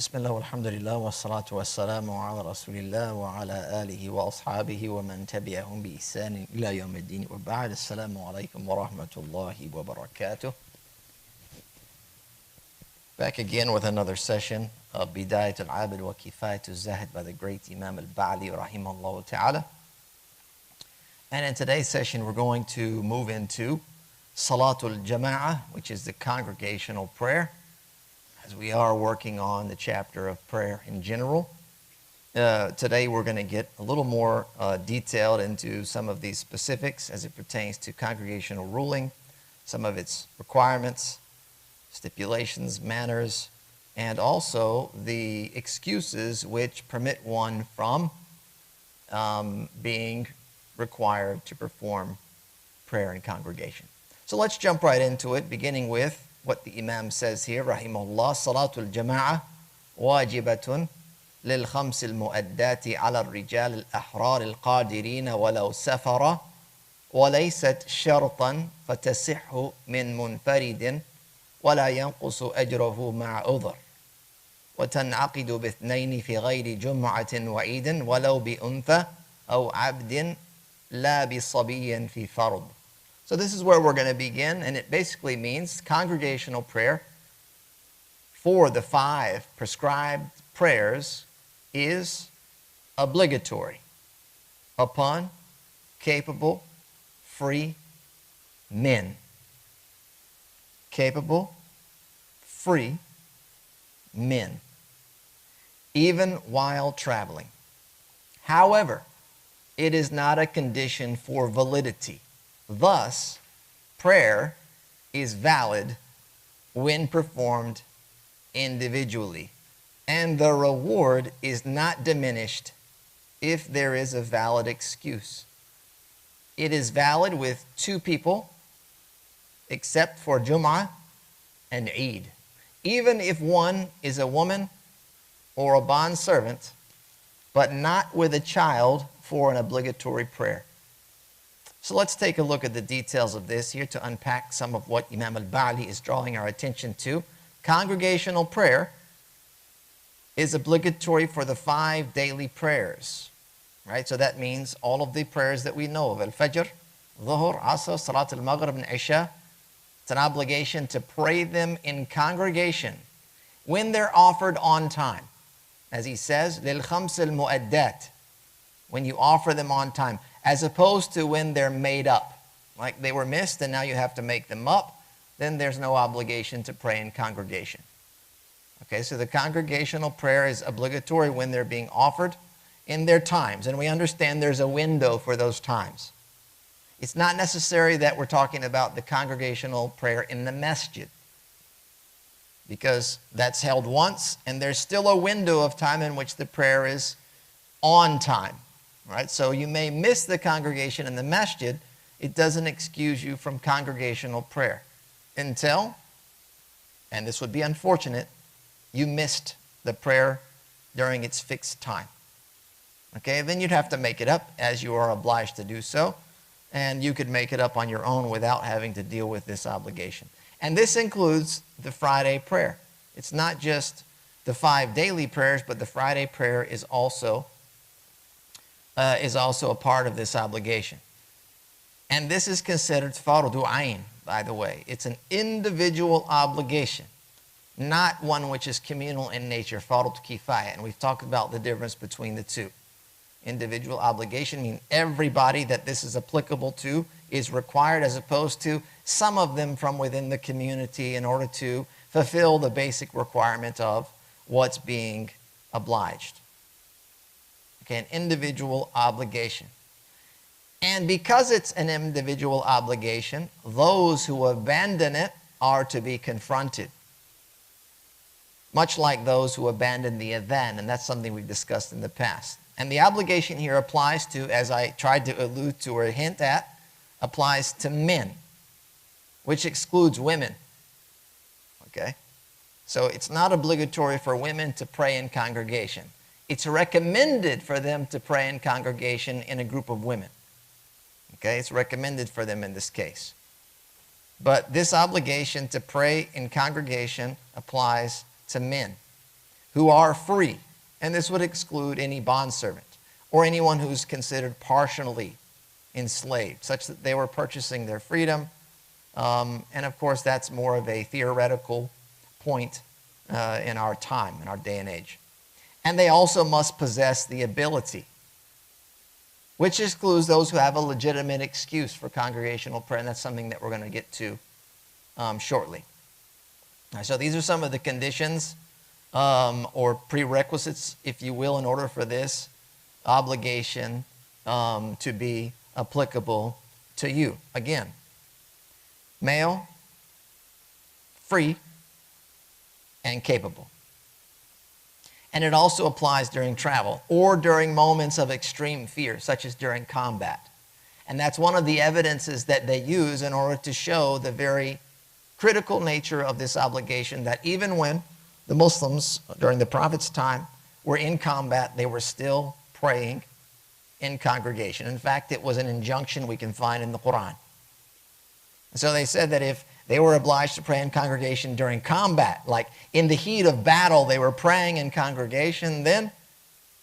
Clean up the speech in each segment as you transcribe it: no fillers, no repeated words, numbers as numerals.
بسم الله والحمد لله والصلاة والسلام على رسول الله وعلى آله وأصحابه ومن تبعهم بإحسان إلى يوم الدين وبعد. السلام عليكم ورحمة الله وبركاته. Back again with another session of Bidayat al-ʿābid wa Kifayat al-Zahid by the great Imam al-Ba'li rahimahullah ta'ala. And in today's session we're going to move into Ṣalāt al-Jamāʿah, which is the congregational prayer, as we are working on the chapter of prayer in general. Today we're going to get a little more detailed into some of these specifics as it pertains to congregational ruling, some of its requirements, stipulations, manners, and also the excuses which permit one from being required to perform prayer in congregation. So let's jump right into it, beginning with what the Imam says here, rahimahullah. صلاة الجماعة واجبة للخمس المؤدات على الرجال الأحرار القادرين ولو سفر وليست شرطا فتصح من منفرد ولا ينقص أجره مع عذر وتنعقد باثنين في غير جمعة وعيد ولو بأنثى أو عبد لا بصبي في فرض. So this is where we're going to begin, and it basically means congregational prayer for the 5 prescribed prayers is obligatory upon capable, free men. Capable, free men, even while traveling. However, it is not a condition for validity. Thus, prayer is valid when performed individually, and the reward is not diminished if there is a valid excuse. It is valid with 2 people, except for Jumu'ah and Eid. Even if one is a woman or a bondservant, but not with a child for an obligatory prayer. So let's take a look at the details of this here to unpack some of what Imam al-Ba'li is drawing our attention to. Congregational prayer is obligatory for the 5 daily prayers, right? So that means all of the prayers that we know of, al-Fajr, Dhuhr, Asr, Salat al-Maghrib, and Isha. It's an obligation to pray them in congregation when they're offered on time. As he says, لِلْخَمْسِ الْمُؤَدَّاتِ, when you offer them on time, as opposed to when they're made up. Like they were missed and now you have to make them up, then there's no obligation to pray in congregation. Okay, so the congregational prayer is obligatory when they're being offered in their times, and we understand there's a window for those times. It's not necessary that we're talking about the congregational prayer in the Masjid, because that's held once and there's still a window of time in which the prayer is on time. Right? So you may miss the congregation in the Masjid. It doesn't excuse you from congregational prayer until, and this would be unfortunate, you missed the prayer during its fixed time. Okay, then you'd have to make it up as you are obliged to do so, and you could make it up on your own without having to deal with this obligation. And this includes the Friday prayer. It's not just the 5 daily prayers, but the Friday prayer is also a part of this obligation. And this is considered fardu ayn, by the way. It's an individual obligation, not one which is communal in nature, fardu kifaya. And we've talked about the difference between the two. Individual obligation means everybody that this is applicable to is required, as opposed to some of them from within the community in order to fulfill the basic requirement of what's being obliged. Okay, an individual obligation. And because it's an individual obligation, those who abandon it are to be confronted. Much like those who abandon the adhan, and that's something we've discussed in the past. And the obligation here applies to, as I tried to allude to or hint at, applies to men, which excludes women. Okay? So it's not obligatory for women to pray in congregation. It's recommended for them to pray in congregation in a group of women. Okay, it's recommended for them in this case. But this obligation to pray in congregation applies to men. who are free, and this would exclude any bondservant or anyone who's considered partially enslaved, such that they were purchasing their freedom. And of course, that's more of a theoretical point in our time, in our day and age. And they also must possess the ability, which excludes those who have a legitimate excuse for congregational prayer, and that's something that we're going to get to shortly. Right, so these are some of the conditions or prerequisites, if you will, in order for this obligation to be applicable to you. Again, male, free, and capable. And it also applies during travel or during moments of extreme fear, such as during combat. And that's one of the evidences that they use in order to show the very critical nature of this obligation, that even when the Muslims during the Prophet's time were in combat, they were still praying in congregation. In fact, it was an injunction we can find in the Quran. So they said that if they were obliged to pray in congregation during combat, like in the heat of battle they were praying in congregation, then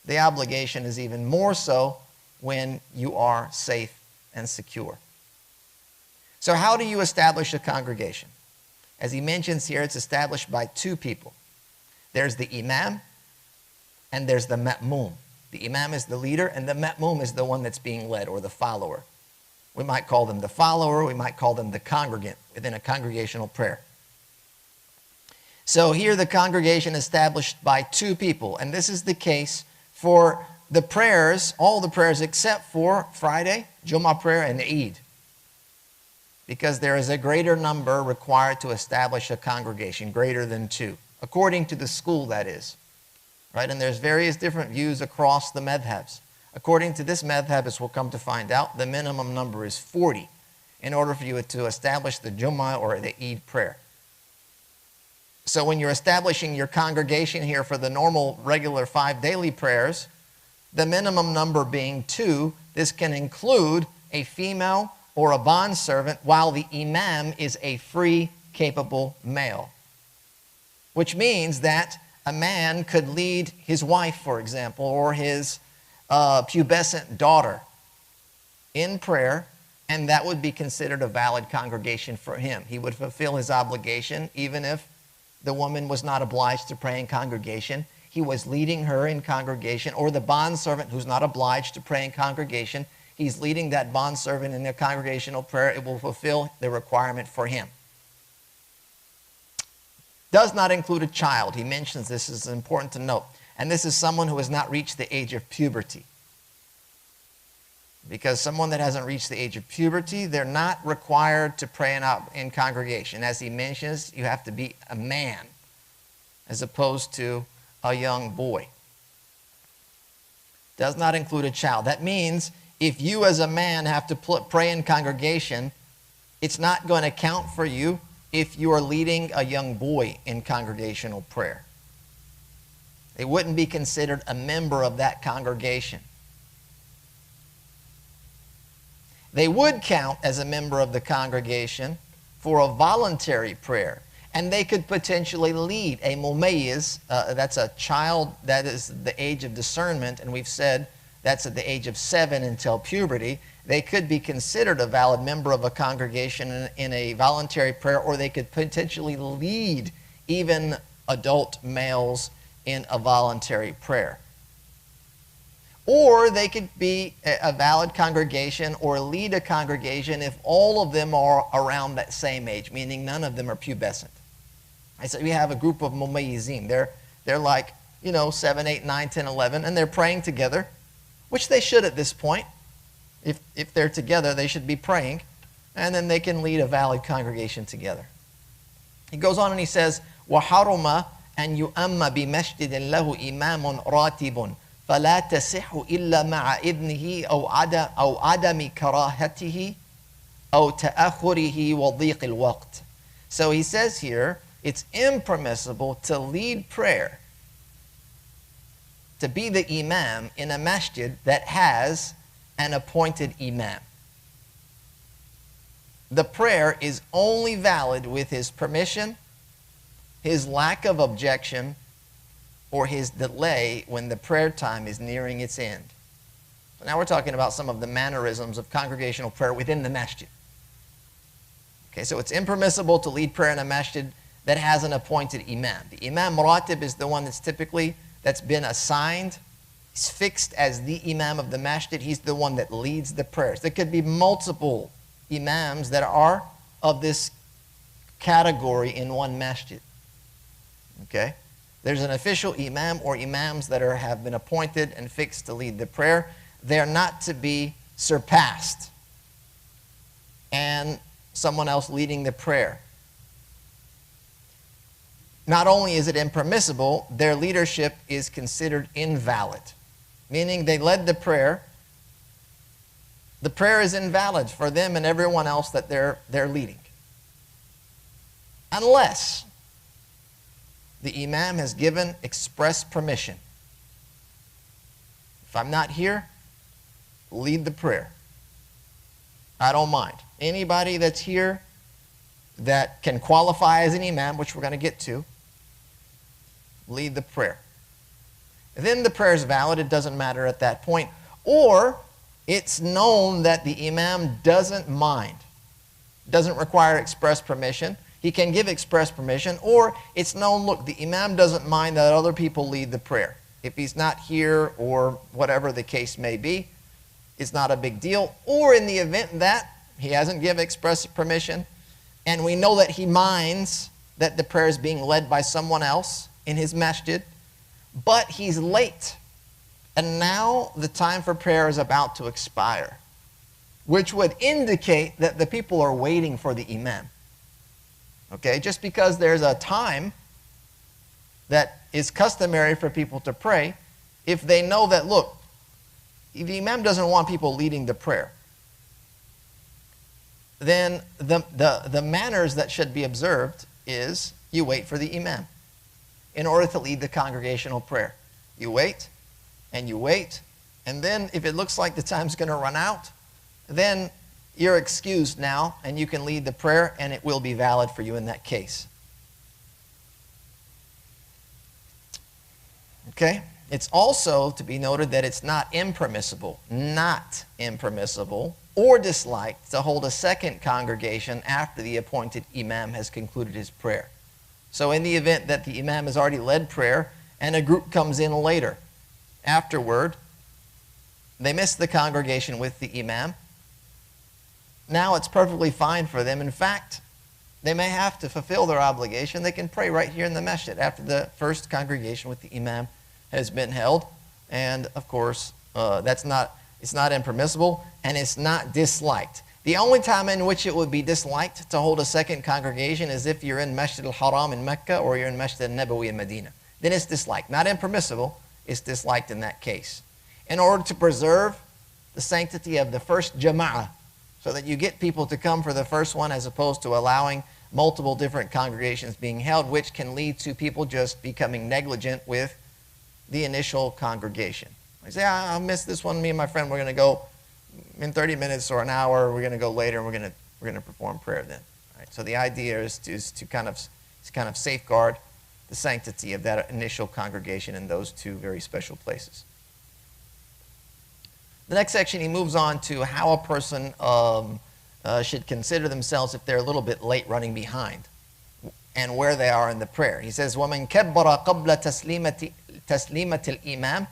the obligation is even more so when you are safe and secure. So how do you establish a congregation? As he mentions here, it's established by two people. There's the Imam and there's the Ma'mum. The Imam is the leader and the Ma'mum is the one that's being led, or the follower. We might call them the follower, we might call them the congregant within a congregational prayer. So here the congregation established by two people, and this is the case for the prayers, all the prayers except for Friday, Jumu'ah prayer, and Eid, because there is a greater number required to establish a congregation, greater than two, according to the school, that is. Right? And there's various different views across the madhabs. According to this madhab, as we'll come to find out, the minimum number is 40 in order for you to establish the Jumu'ah or the Eid prayer. So when you're establishing your congregation here for the normal, regular 5 daily prayers, the minimum number being 2, this can include a female or a bondservant, while the Imam is a free, capable male. Which means that a man could lead his wife, for example, or his pubescent daughter in prayer, and that would be considered a valid congregation for him. He would fulfill his obligation even if the woman was not obliged to pray in congregation. He was leading her in congregation, or the bondservant who's not obliged to pray in congregation, he's leading that bondservant in a congregational prayer. It will fulfill the requirement for him. Does not include a child. He mentions this is important to note. And this is someone who has not reached the age of puberty. Because someone that hasn't reached the age of puberty, they're not required to pray in congregation. As he mentions, you have to be a man as opposed to a young boy. Does not include a child. That means if you as a man have to pray in congregation, it's not going to count for you if you are leading a young boy in congregational prayer. They wouldn't be considered a member of that congregation. They would count as a member of the congregation for a voluntary prayer. And they could potentially lead a mumayyiz, that's a child that is the age of discernment, and we've said that's at the age of 7 until puberty. They could be considered a valid member of a congregation in a voluntary prayer, or they could potentially lead even adult males in a voluntary prayer. Or they could be a valid congregation or lead a congregation if all of them are around that same age, meaning none of them are pubescent. I said we have a group of mumayyizim. They're like, 7, 8, 9, 10, 11, and they're praying together, which they should at this point. If they're together, they should be praying, and then they can lead a valid congregation together. He goes on and he says, وَحَرُمَ أَنْ يُؤَمَّ بِمَسْجِدٍ لَهُ إِمَامٌ رَاتِبٌ فَلَا تَصِحُّ إِلَّا مَعَ إِذْنِهِ أَوْ عَدَمِ كَرَاهَتِهِ أَوْ تَأَخُّرِهِ وَضِيقِ الْوَقْتِ. So he says here, it's impermissible to lead prayer, to be the Imam in a masjid that has an appointed Imam. The prayer is only valid with his permission, his lack of objection, or his delay when the prayer time is nearing its end. So now we're talking about some of the mannerisms of congregational prayer within the masjid. Okay, so it's impermissible to lead prayer in a masjid that has an appointed imam. The imam muratib is the one that's been assigned. He's fixed as the imam of the masjid. He's the one that leads the prayers. There could be multiple imams that are of this category in one masjid. Okay? There's an official imam or imams that have been appointed and fixed to lead the prayer. They are not to be surpassed and someone else leading the prayer. Not only is it impermissible, their leadership is considered invalid, meaning they led the prayer. The prayer is invalid for them and everyone else that they're leading, unless the imam has given express permission. If I'm not here, lead the prayer. I don't mind. Anybody that's here that can qualify as an imam, which we're going to get to, lead the prayer. Then the prayer is valid. It doesn't matter at that point. Or it's known that the imam doesn't mind, doesn't require express permission. He can give express permission, or it's known, look, the imam doesn't mind that other people lead the prayer. If he's not here or whatever the case may be, it's not a big deal. Or in the event that he hasn't given express permission, and we know that he minds that the prayer is being led by someone else in his masjid, but he's late, and now the time for prayer is about to expire, which would indicate that the people are waiting for the imam. Okay, just because there's a time that is customary for people to pray, if they know that, look, the imam doesn't want people leading the prayer, then the manners that should be observed is you wait for the imam in order to lead the congregational prayer. You wait, and then if it looks like the time's going to run out, then you're excused now, and you can lead the prayer, and it will be valid for you in that case. Okay? It's also to be noted that it's not impermissible or disliked to hold a second congregation after the appointed imam has concluded his prayer. So in the event that the imam has already led prayer and a group comes in later, afterward, they miss the congregation with the imam. Now it's perfectly fine for them. In fact, they may have to fulfill their obligation. They can pray right here in the masjid after the first congregation with the imam has been held. And of course, it's not impermissible, and it's not disliked. The only time in which it would be disliked to hold a second congregation is if you're in Masjid al-Haram in Mecca or you're in Masjid al-Nabawi in Medina. Then it's disliked. Not impermissible, it's disliked in that case. In order to preserve the sanctity of the first Jumu'ah, so that you get people to come for the first one as opposed to allowing multiple different congregations being held, which can lead to people just becoming negligent with the initial congregation. I say, I'll miss this one. Me and my friend, we're going to go in 30 minutes or an hour. We're going to go later, and we're going to perform prayer then. All right? So the idea is to kind of safeguard the sanctity of that initial congregation in those two very special places. The next section, he moves on to how a person should consider themselves if they're a little bit late running behind and where they are in the prayer. He says, وَمَنْ كَبَّرَ قَبْلَ تَسْلِيمَةِ الْإِمَامِ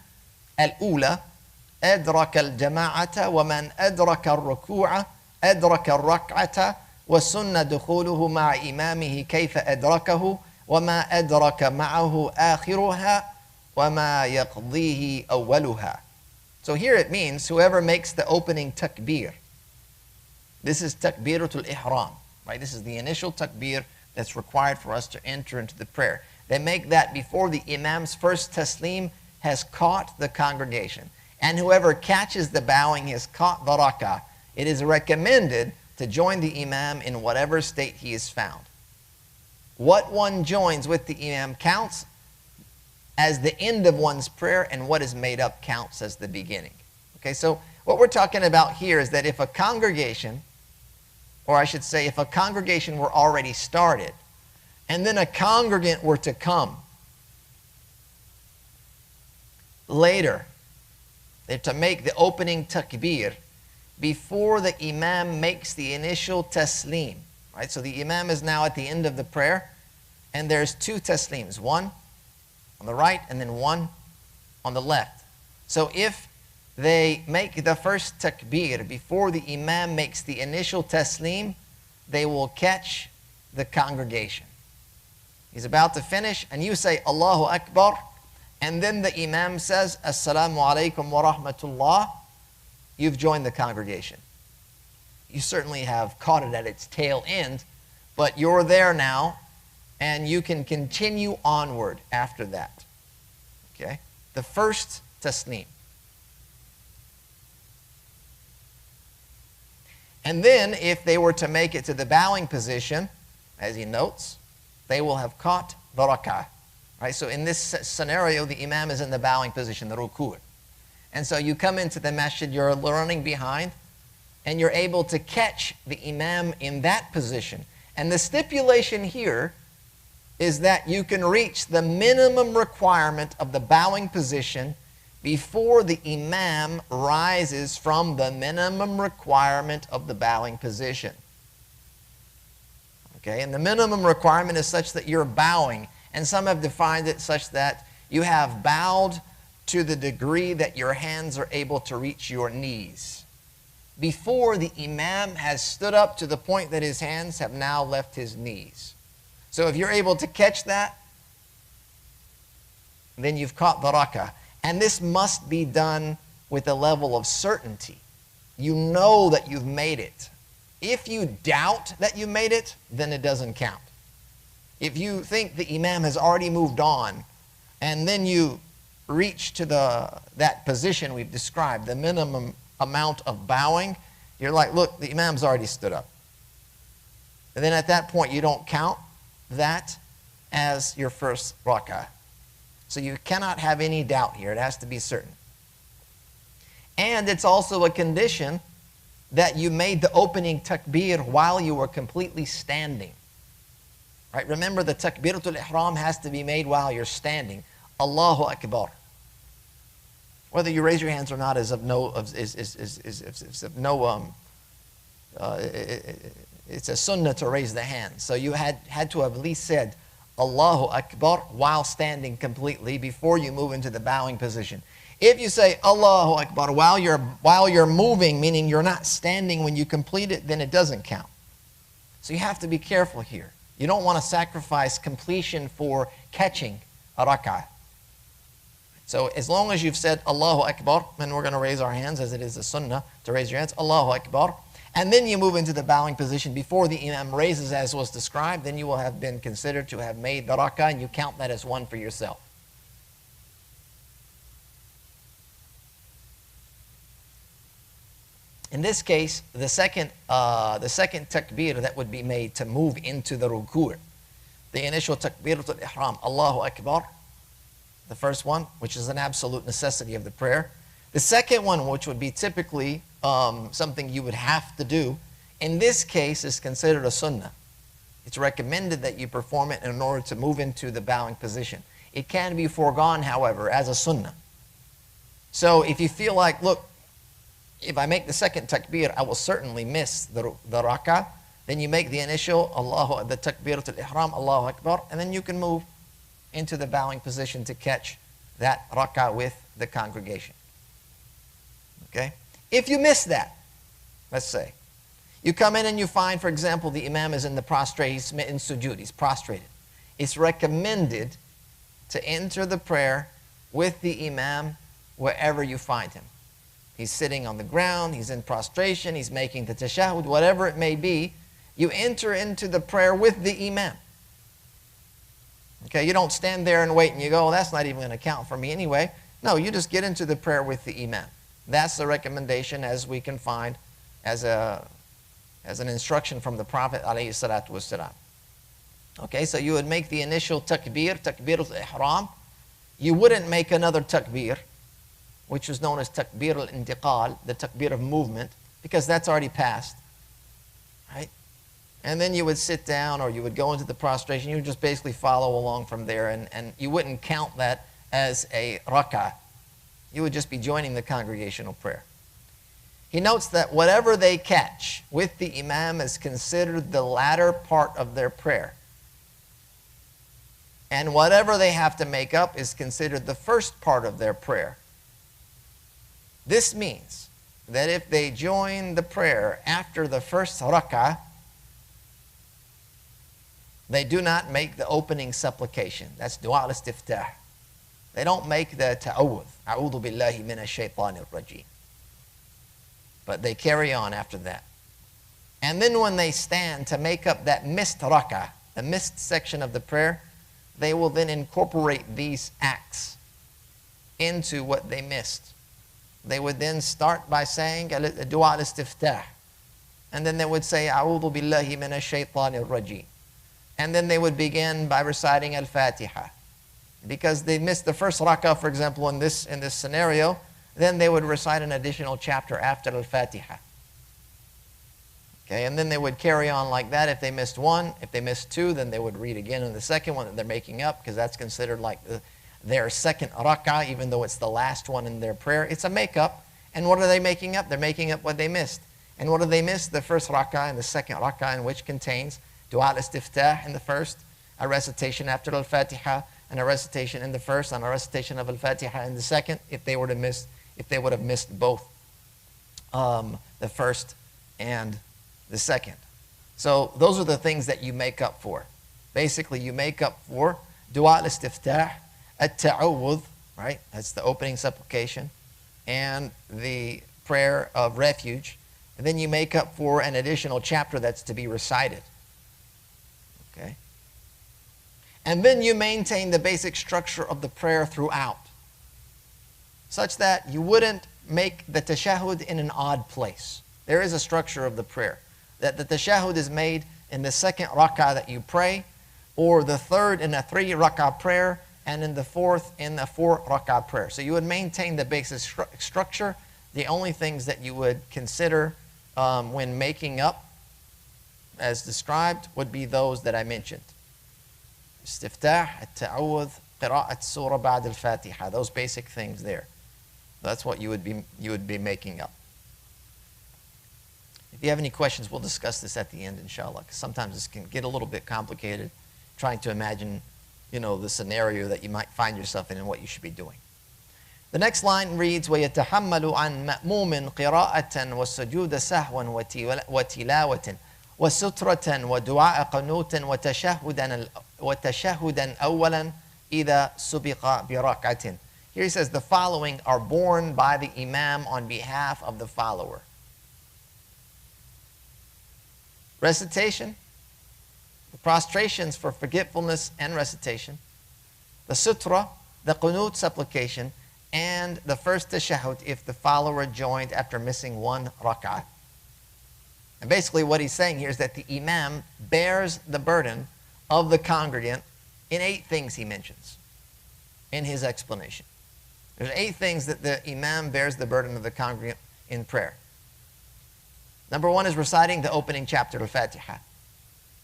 الْأُولَى أَدْرَكَ الْجَمَاعَةَ وَمَنْ أَدْرَكَ الرُّكُوعَ أَدْرَكَ الرَّكْعَةَ وَسُنَّ دُخُولُهُ مَعَ إِمَامِهِ كَيْفَ أَدْرَكَهُ وَمَا أَدْرَكَ مَعَهُ آخِرُهَا وَمَا يَقْضِيهِ أَوَّلُهَا. So here it means whoever makes the opening takbir. This is takbiratul ihram, right? This is the initial takbir that's required for us to enter into the prayer. They make that before the imam's first taslim has caught the congregation. And whoever catches the bowing has caught the rak'ah. It is recommended to join the imam in whatever state he is found. What one joins with the imam counts as the end of one's prayer, and what is made up counts as the beginning. Okay, so what we're talking about here is that if a congregation, or I should say if a congregation were already started, and then a congregant were to come later, they're to make the opening takbir before the Imam makes the initial taslim. Right? So the Imam is now at the end of the prayer, and there's two taslims, one on the right and then one on the left. So if they make the first takbir before the Imam makes the initial taslim, they will catch the congregation. He's about to finish, and you say Allahu Akbar, and then the Imam says Assalamu alaikum wa rahmatullah. You've joined the congregation. You certainly have caught it at its tail end, but you're there now, and you can continue onward after that. Okay? The first taslim. And then, if they were to make it to the bowing position, as he notes, they will have caught the rak'ah. Right? So in this scenario, the Imam is in the bowing position, the ruku'. And so you come into the masjid, you're running behind, and you're able to catch the Imam in that position. And the stipulation here is that you can reach the minimum requirement of the bowing position before the Imam rises from the minimum requirement of the bowing position. Okay, and the minimum requirement is such that you're bowing, and some have defined it such that you have bowed to the degree that your hands are able to reach your knees, before the Imam has stood up to the point that his hands have now left his knees. So if you're able to catch that, then you've caught the rak'ah. And this must be done with a level of certainty. You know that you've made it. If you doubt that you made it, then it doesn't count. If you think the Imam has already moved on, and then you reach to that position we've described, the minimum amount of bowing, you're like, look, the Imam's already stood up. And then at that point, you don't count that as your first rak'ah. So you cannot have any doubt here. It has to be certain. And it's also a condition that you made the opening takbir while you were completely standing. Right? Remember, the takbiratul ihram has to be made while you're standing. Allahu Akbar. Whether you raise your hands or not is of no, it's a sunnah to raise the hands. So you had to have at least said Allahu Akbar while standing completely before you move into the bowing position. If you say Allahu Akbar while you're moving, meaning you're not standing when you complete it, then it doesn't count. So you have to be careful here. You don't want to sacrifice completion for catching a rak'ah. So as long as you've said Allahu Akbar, and we're going to raise our hands as it is a sunnah to raise your hands, Allahu Akbar, and then you move into the bowing position before the Imam raises as was described, then you will have been considered to have made the rak'ah, and you count that as one for yourself. In this case, the second takbir that would be made to move into the ruku', the initial takbiratul ihram, Allahu Akbar, the first one, which is an absolute necessity of the prayer. The second one, which would be typically something you would have to do, in this case is considered a sunnah. It's recommended that you perform it in order to move into the bowing position. It can be foregone, however, as a sunnah. So if you feel like, look, if I make the second takbir, I will certainly miss the rak'ah, then you make the initial the takbiratul ihram, Allahu Akbar, and then you can move into the bowing position to catch that rak'ah with the congregation. Okay? If you miss that, let's say, you come in and you find, for example, the Imam is in the prostrate, he's in sujood, he's prostrated. It's recommended to enter the prayer with the Imam wherever you find him. He's sitting on the ground, he's in prostration, he's making the tashahhud, whatever it may be, you enter into the prayer with the Imam. Okay, you don't stand there and wait and you go, well, that's not even going to count for me anyway. No, you just get into the prayer with the Imam. That's the recommendation, as we can find as an instruction from the Prophet ﷺ. Okay, so you would make the initial takbir, takbiratul ihram. You wouldn't make another takbir, which is known as takbir al-intiqal, the takbir of movement, because that's already passed. Right? And then you would sit down or you would go into the prostration. You would just basically follow along from there, and you wouldn't count that as a rak'ah. You would just be joining the congregational prayer. He notes that whatever they catch with the Imam is considered the latter part of their prayer. And whatever they have to make up is considered the first part of their prayer. This means that if they join the prayer after the first rak'ah, they do not make the opening supplication. That's dua al-istiftah. They don't make the ta'awudh. A'udhu billahi minash shaitanir rajim. But they carry on after that. And then when they stand to make up that missed rak'ah, the missed section of the prayer, they will then incorporate these acts into what they missed. They would then start by saying dua al-istiftah. And then they would say, A'udhu billahi minash shaitanir rajim. And then they would begin by reciting al-Fatiha. Because they missed the first rak'ah, for example, in this scenario, then they would recite an additional chapter after al-Fatiha. Okay, and then they would carry on like that. If they missed one, if they missed two, then they would read again in the second one that they're making up, because that's considered like their second rak'ah, even though it's the last one in their prayer. It's a makeup. And what are they making up? They're making up what they missed. And what do they miss? The first rak'ah and the second rak'ah, in which contains dua al-istiftah in the first, a recitation after al-Fatiha, and a recitation in the first, and a recitation of al-Fatiha in the second, if they would have missed both the first and the second. So those are the things that you make up for. Basically, you make up for dua al-istiftah, at-ta'awudh, right? That's the opening supplication, and the prayer of refuge. And then you make up for an additional chapter that's to be recited. Okay? And then you maintain the basic structure of the prayer throughout, such that you wouldn't make the tashahhud in an odd place. There is a structure of the prayer, that the tashahhud is made in the second rak'ah that you pray, or the third in a 3 rak'ah prayer, and in the fourth in a 4 rak'ah prayer. So you would maintain the basic structure. The only things that you would consider when making up, as described, would be those that I mentioned. Istiftah, at-ta'awudh, qira'at surah ba'd al-Fatiha. Those basic things there. That's what you would be making up. If you have any questions, we'll discuss this at the end, inshallah. Because sometimes this can get a little bit complicated, trying to imagine, the scenario that you might find yourself in and what you should be doing. The next line reads, وَيَتَحَمَّلُ عَنْ مَأْمُومٍ قِرَاءَةً وَالسُّجُودَ سَهْوًا وَتِلَاوَةً وَسُتْرَةً وَدُعَاءَ قَنُوتًا وَتَشَهُّدًا أَوَّلًا إِذَا سُبِقَ بِرَكْعَةٍ. Here he says, the following are borne by the Imam on behalf of the follower. Recitation, the prostrations for forgetfulness and recitation, the sutra, the qunut supplication, and the first tashahhud if the follower joined after missing 1 rak'ah. And basically what he's saying here is that the Imam bears the burden of the congregant in 8 things he mentions in his explanation. There's 8 things that the Imam bears the burden of the congregant in prayer. Number 1 is reciting the opening chapter of al-Fatiha.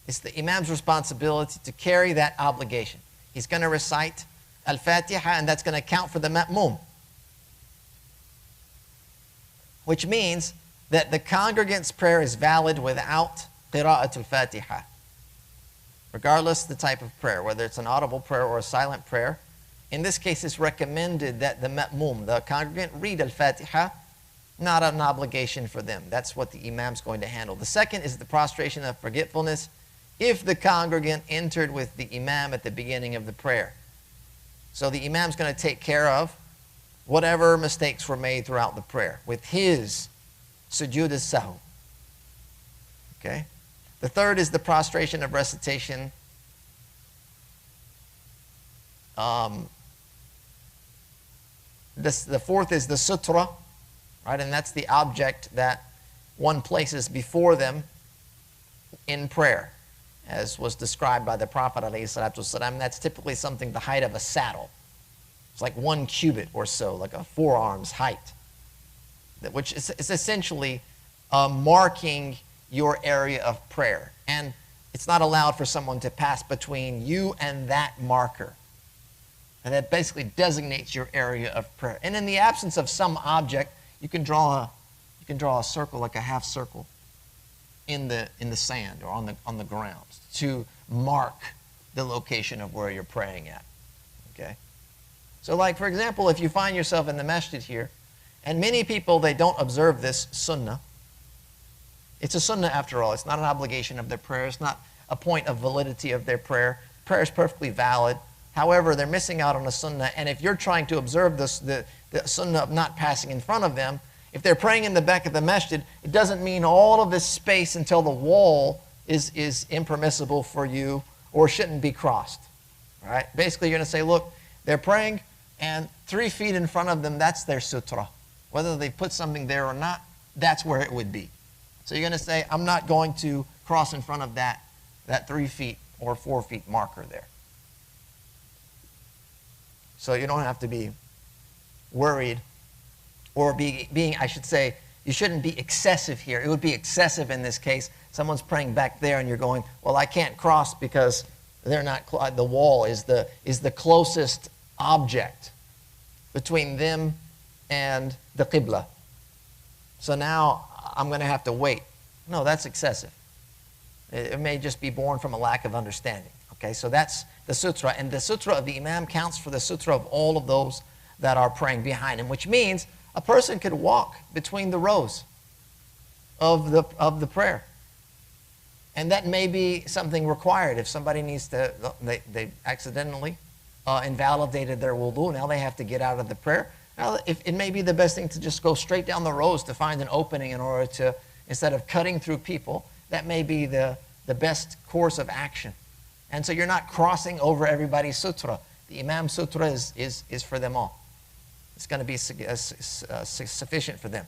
It's the Imam's responsibility to carry that obligation. He's going to recite al-Fatiha, and that's going to count for the ma'mum. Which means that the congregant's prayer is valid without qira'at al-Fatiha. Regardless the type of prayer, whether it's an audible prayer or a silent prayer. In this case, it's recommended that the ma'mum, the congregant, read al-Fatiha, not an obligation for them. That's what the Imam's going to handle. The second is the prostration of forgetfulness if the congregant entered with the Imam at the beginning of the prayer. So the Imam's going to take care of whatever mistakes were made throughout the prayer with his sujood as-sahw. Okay? The third is the prostration of recitation. The fourth is the sutra, right? And that's the object that one places before them in prayer, as was described by the Prophet ﷺ. That's typically something the height of a saddle. It's like 1 cubit or so, like a forearm's height, which is essentially marking your area of prayer. And it's not allowed for someone to pass between you and that marker. And that basically designates your area of prayer. And in the absence of some object, you can draw a circle, like a half circle, in the sand or on the ground to mark the location of where you're praying at. Okay? So like, for example, if you find yourself in the masjid here, and many people, they don't observe this sunnah. It's a sunnah after all. It's not an obligation of their prayer. It's not a point of validity of their prayer. Prayer is perfectly valid. However, they're missing out on a sunnah. And if you're trying to observe this, the sunnah of not passing in front of them, if they're praying in the back of the masjid, it doesn't mean all of this space until the wall is impermissible for you or shouldn't be crossed. All right? Basically, you're going to say, look, they're praying, and 3 feet in front of them, that's their sutra. Whether they put something there or not, that's where it would be. So you're going to say, I'm not going to cross in front of that 3 feet or 4 feet marker there. So you don't have to be worried or being, I should say, you shouldn't be excessive here. It would be excessive in this case. Someone's praying back there and you're going, well, I can't cross because they're not, the wall is the closest object between them and the qibla. So now I'm going to have to wait. No, that's excessive. It may just be born from a lack of understanding. Okay, so that's the sutra. And the sutra of the Imam counts for the sutra of all of those that are praying behind him, which means a person could walk between the rows of the prayer. And that may be something required. If somebody needs to, they accidentally invalidated their wudu, now they have to get out of the prayer. Now, it may be the best thing to just go straight down the rows to find an opening in order to, instead of cutting through people, that may be the best course of action. And so you're not crossing over everybody's sutra. The Imam sutra is for them all. It's going to be sufficient for them.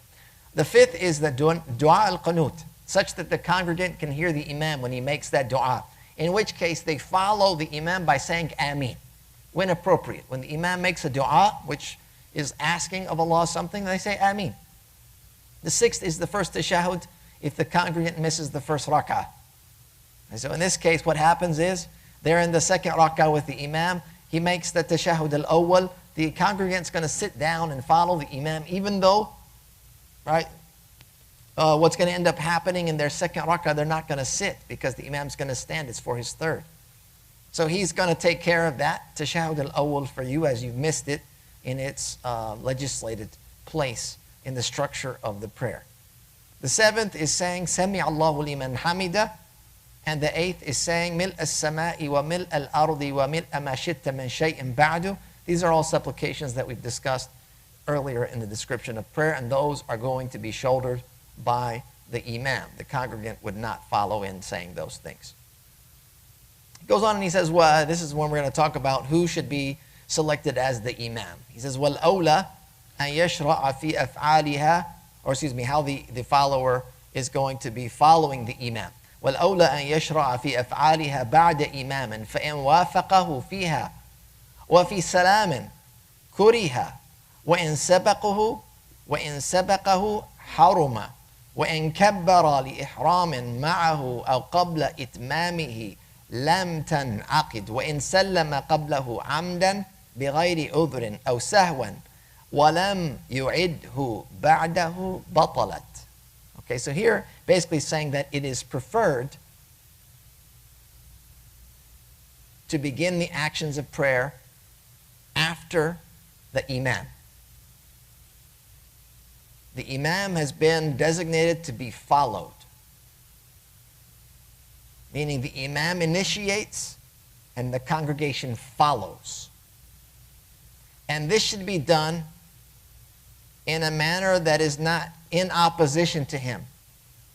The fifth is the dua al-qanut, such that the congregant can hear the Imam when he makes that dua, in which case they follow the Imam by saying Ameen, when appropriate. When the Imam makes a dua, which is asking of Allah something, they say Ameen. The sixth is the first tashahud if the congregant misses the first rak'ah. And so in this case, what happens is, they're in the second rak'ah with the Imam, he makes the tashahud al-awwal, the congregant's going to sit down and follow the Imam, even though, right, what's going to end up happening in their second rak'ah, they're not going to sit because the Imam's going to stand. It's for his third. So he's going to take care of that tashahud al-awwal for you as you've missed it in its legislated place in the structure of the prayer. The seventh is saying Sami Allahu liman hamida, and the eighth is saying Mil as-sama'i wa mil al-ardi wa mil ma shitta min shay'in ba'du. These are all supplications that we've discussed earlier in the description of prayer, and those are going to be shouldered by the Imam. The congregant would not follow in saying those things. He goes on and he says, well, this is when we're going to talk about who should be selected as the Imam. He says, وَالْأَوْلَى أَنْ يَشْرَعَ فِي أَفْعَالِهَا, or excuse me, how the follower is going to be following the Imam. وَالْأَوْلَى أَنْ يَشْرَعَ فِي أَفْعَالِهَا بَعْدَ إِمَامٍ فَإِنْ وَافَقَهُ فِيهَا وَفِي سَلَامٍ كُرِهَ وَإِنْ سَبَقَهُ حَرُمَ وَإِنْ كَبَّرَ لِإِحْرَامٍ مَعَهُ أَوْ قَبْلَ إِتْمَامِهِ لم تنعقد وإن سلم قبله عمدا بغير عذر أو سهوا ولم يعده بعده بطلت. Okay, so here basically saying that it is preferred to begin the actions of prayer after the Imam. The Imam has been designated to be followed, meaning the Imam initiates and the congregation follows. And this should be done in a manner that is not in opposition to him,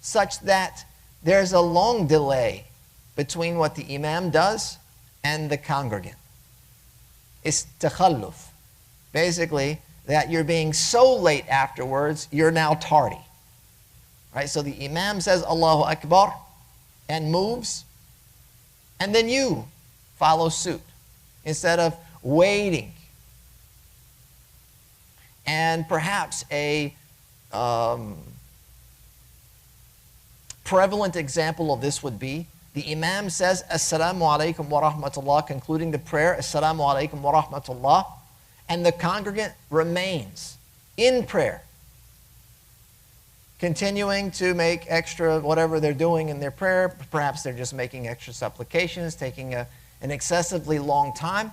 such that there's a long delay between what the Imam does and the congregant. It's takhalluf. Basically, that you're being so late afterwards, you're now tardy. Right? So the Imam says Allahu Akbar and moves, and then you follow suit instead of waiting. And perhaps a prevalent example of this would be the The Imam says, Assalamu alaikum wa rahmatullah, concluding the prayer, Assalamu alaikum wa rahmatullah, and the congregant remains in prayer, continuing to make extra whatever they're doing in their prayer. Perhaps they're just making extra supplications, taking an excessively long time,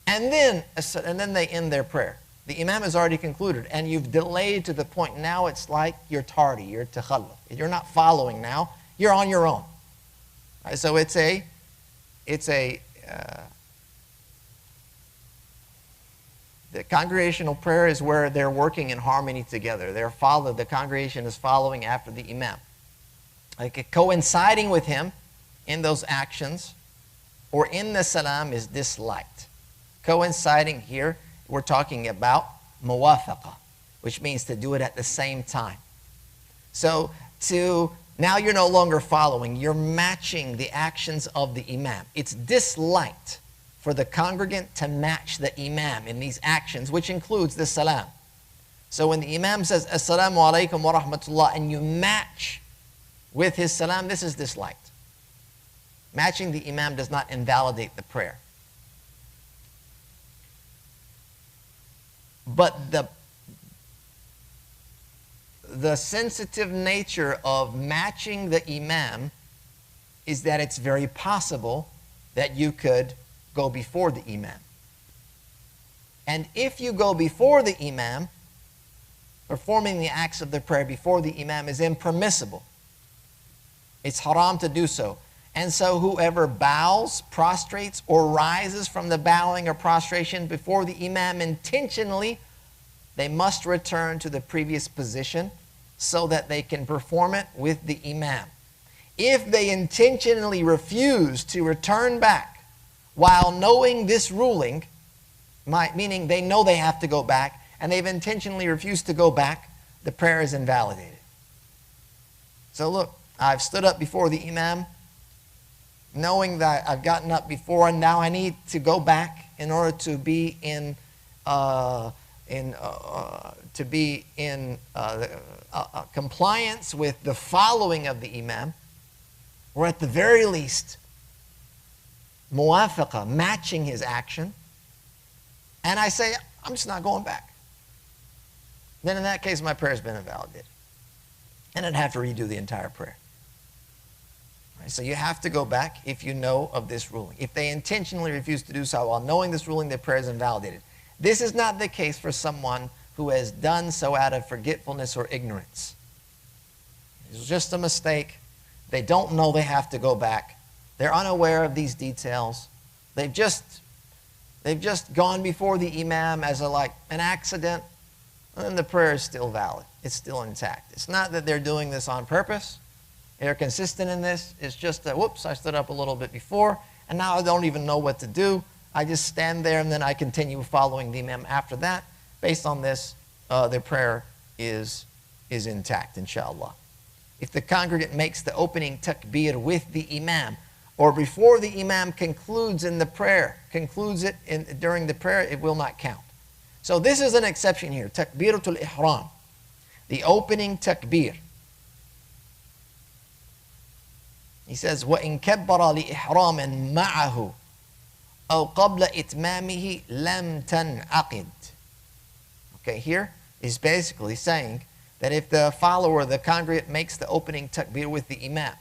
and then they end their prayer. The Imam has already concluded, and you've delayed to the point now it's like you're tardy, you're takhalluf. You're not following now, you're on your own. Right, so the congregational prayer is where they're working in harmony together. The congregation is following after the Imam. Like coinciding with him in those actions or in the salam is disliked. Coinciding here, we're talking about muwafaqah, which means to do it at the same time. So now you're no longer following, you're matching the actions of the Imam. It's disliked for the congregant to match the Imam in these actions, which includes the salam. So when the Imam says, Assalamu alaikum wa rahmatullah, and you match with his salam, this is disliked. Matching the Imam does not invalidate the prayer. But the sensitive nature of matching the Imam is that it's very possible that you could go before the Imam. And if you go before the Imam, performing the acts of the prayer before the Imam is impermissible. It's haram to do so. And so whoever bows, prostrates, or rises from the bowing or prostration before the Imam intentionally, they must return to the previous position so that they can perform it with the Imam. If they intentionally refuse to return back while knowing this ruling, meaning they know they have to go back, and they've intentionally refused to go back, the prayer is invalidated. So look, I've stood up before the Imam, knowing that I've gotten up before, and now I need to go back in order to be in compliance with the following of the Imam, or at the very least, muwafaqah, matching his action, and I say, I'm just not going back. Then in that case, my prayer has been invalidated. And I'd have to redo the entire prayer. Right, so you have to go back if you know of this ruling. If they intentionally refuse to do so while knowing this ruling, their prayer is invalidated. This is not the case for someone who has done so out of forgetfulness or ignorance. It's just a mistake. They don't know they have to go back. They're unaware of these details. They've just gone before the Imam as an accident, and then the prayer is still valid. It's still intact. It's not that they're doing this on purpose. They're consistent in this. It's just that, whoops, I stood up a little bit before, and now I don't even know what to do. I just stand there, and then I continue following the Imam after that. Based on this, their prayer is intact, inshallah. If the congregant makes the opening takbir with the Imam, or before the Imam concludes in the prayer, during the prayer, it will not count. So this is an exception here, takbiratul ihram, the opening takbir. He says, وَإِن كَبَّرَ لِإِحْرَامٍ مَعَهُ أَوْ قَبْلَ إِتْمَامِهِ لَمْ تَنْعَقِدْ. Okay, here he's basically saying that if the follower, the congregant, makes the opening takbir with the Imam,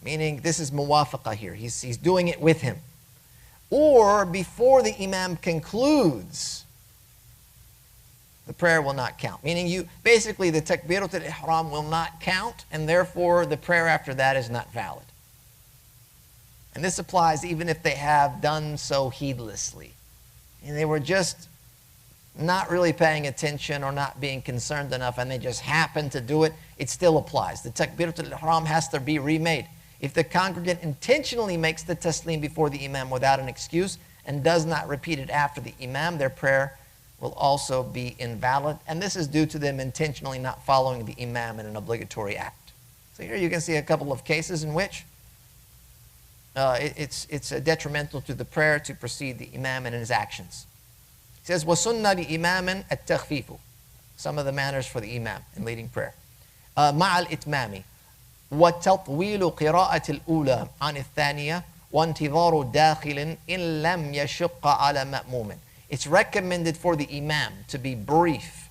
meaning this is muwafaqah here, he's doing it with him, or before the Imam concludes, the prayer will not count. Meaning basically the takbiratul ihram will not count, and therefore the prayer after that is not valid. And this applies even if they have done so heedlessly. And they were just not really paying attention or not being concerned enough, and they just happened to do it, it still applies. The takbiratul ihram has to be remade. If the congregant intentionally makes the taslim before the Imam without an excuse and does not repeat it after the Imam, their prayer will also be invalid. And this is due to them intentionally not following the Imam in an obligatory act. So here you can see a couple of cases in which it's detrimental to the prayer to precede the Imam in his actions. He says, وَسُنَّ لِإِمَامٍ التَّخْفِيفُ. Some of the manners for the Imam in leading prayer. مَعَ الْإِتْمَامِ. وتطويل قراءة الأولى عن الثانية وانتظار داخل إن لم يشق على مأموم. It's recommended for the Imam to be brief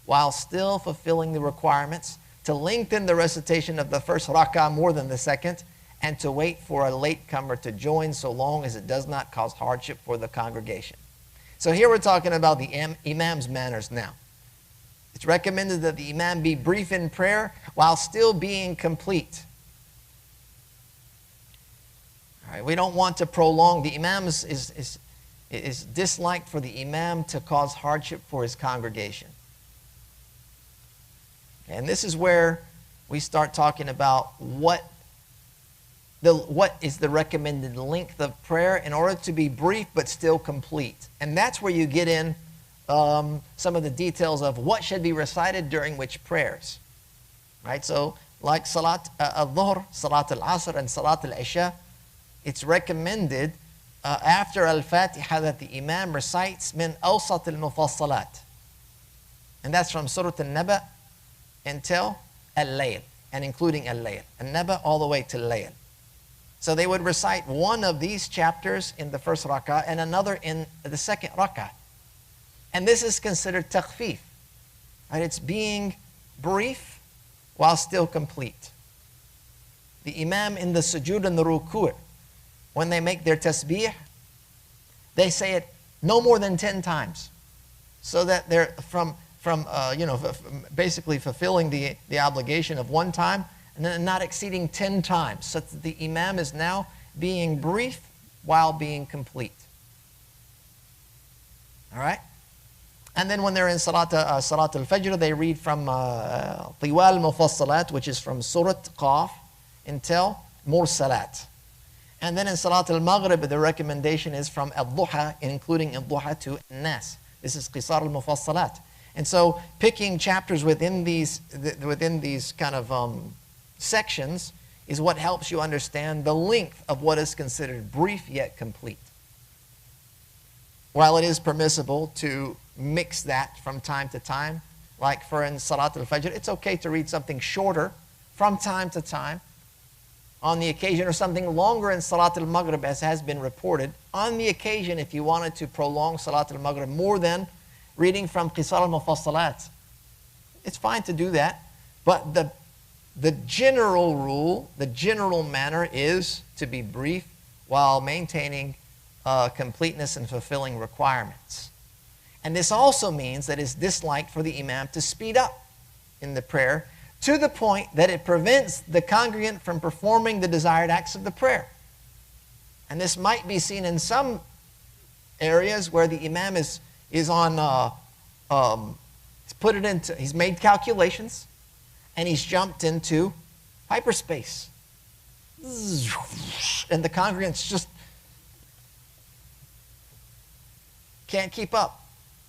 while still fulfilling the requirements, to lengthen the recitation of the first rak'ah more than the second, and to wait for a latecomer to join so long as it does not cause hardship for the congregation. So here we're talking about the Imam's manners now. It's recommended that the Imam be brief in prayer while still being complete. All right, we don't want to prolong. The Imam is disliked for the Imam to cause hardship for his congregation. And this is where we start talking about what is the recommended length of prayer in order to be brief but still complete. And that's where you get in some of the details of what should be recited during which prayers. Right? So like Salat al-Dhuhr, Salat al-Asr, and Salat al-Isha, it's recommended after al-Fatiha that the Imam recites min awsat al-mufassalat. And that's from Surah al-Naba until al-Layl, and including al-Layl. Al-Naba all the way to al-Layl. So they would recite one of these chapters in the first rak'ah and another in the second rak'ah. And this is considered takhfif. Right? It's being brief while still complete. The Imam in the sujood and the ruku', when they make their tasbih, they say it no more than 10 times. So that they're basically fulfilling the obligation of one time and then not exceeding 10 times. So that the Imam is now being brief while being complete. All right? And then when they're in Salat al-Fajr, they read from Tiwal Mufassalat, which is from Surah Qaf until Mursalat. And then in Salat al-Maghrib, the recommendation is from al-Duha, including al-Duha to Nas. This is Qisar al-Mufassalat. And so picking chapters within these kind of sections is what helps you understand the length of what is considered brief yet complete. While it is permissible to mix that from time to time, like for in Salat al-Fajr, it's okay to read something shorter from time to time on the occasion, or something longer in Salat al-Maghrib, as has been reported, on the occasion if you wanted to prolong Salat al-Maghrib more than reading from Qisar al-Mufassalat. It's fine to do that, but the general rule, the general manner is to be brief while maintaining completeness and fulfilling requirements. And this also means that it's disliked for the Imam to speed up in the prayer to the point that it prevents the congregant from performing the desired acts of the prayer. And this might be seen in some areas where the Imam is he's made calculations and he's jumped into hyperspace. And the congregants just can't keep up.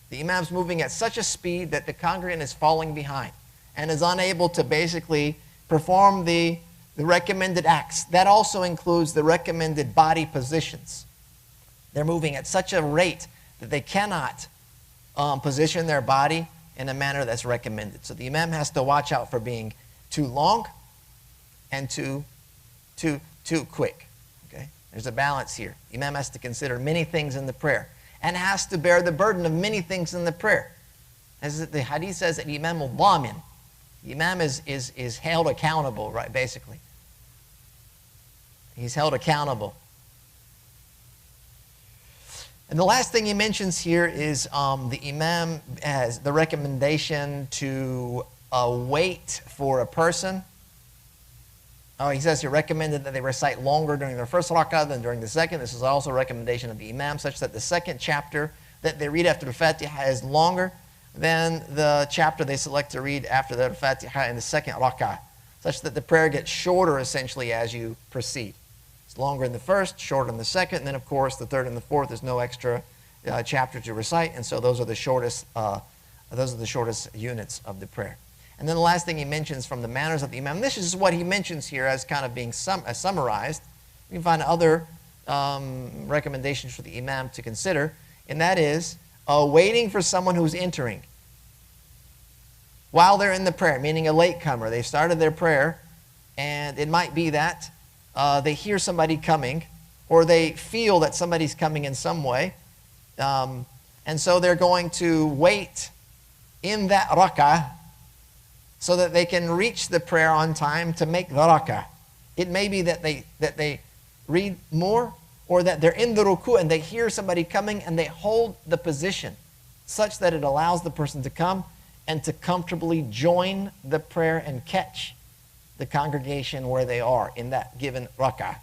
The Imam's moving at such a speed that the congregant is falling behind and is unable to basically perform the recommended acts. That also includes the recommended body positions. They're moving at such a rate that they cannot position their body in a manner that's recommended. So the Imam has to watch out for being too long and too quick. Okay? There's a balance here. The Imam has to consider many things in the prayer and has to bear the burden of many things in the prayer. As the hadith says, that Imam al-Dhamin, the Imam is held accountable, right, basically. He's held accountable. And the last thing he mentions here is the Imam has the recommendation to wait for a person. He says he recommended that they recite longer during their first rak'ah than during the second. This is also a recommendation of the Imam, such that the second chapter that they read after the Fatiha is longer than the chapter they select to read after the Fatiha in the second rak'ah, such that the prayer gets shorter essentially as you proceed. It's longer in the first, shorter in the second, and then of course the third and the fourth, there's no extra chapter to recite, and so those are the shortest units of the prayer. And then the last thing he mentions from the manners of the Imam, this is what he mentions here as kind of being summarized. We can find other recommendations for the Imam to consider, and that is waiting for someone who's entering while they're in the prayer, meaning a latecomer. They've started their prayer, And it might be that they hear somebody coming, or they feel that somebody's coming in some way. And so they're going to wait in that rak'ah so that they can reach the prayer on time to make the rak'ah. It may be that they read more, or that they're in the ruku and they hear somebody coming and they hold the position such that it allows the person to come and to comfortably join the prayer and catch the congregation where they are in that given rak'ah,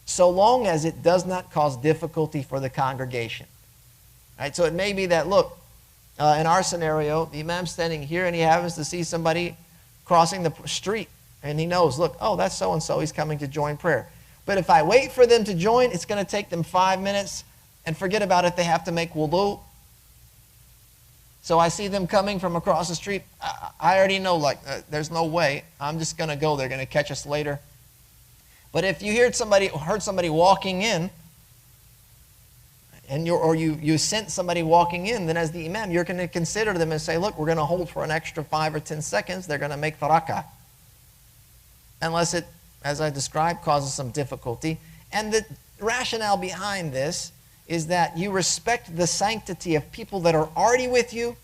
so long as it does not cause difficulty for the congregation. Right? So it may be that, look, in our scenario, the imam's standing here and he happens to see somebody crossing the street, and he knows, look, oh, that's so-and-so, he's coming to join prayer. But if I wait for them to join, it's going to take them 5 minutes, and forget about it, they have to make wudu. So I see them coming from across the street. I already know, like, there's no way. I'm just going to go. They're going to catch us later. But if you heard somebody walking in, and you sense somebody walking in, then as the imam, you're going to consider them and say, look, we're going to hold for an extra 5 or 10 seconds. They're going to make the rak'ah. Unless it, as I described, causes some difficulty. And the rationale behind this is that you respect the sanctity of people that are already with you,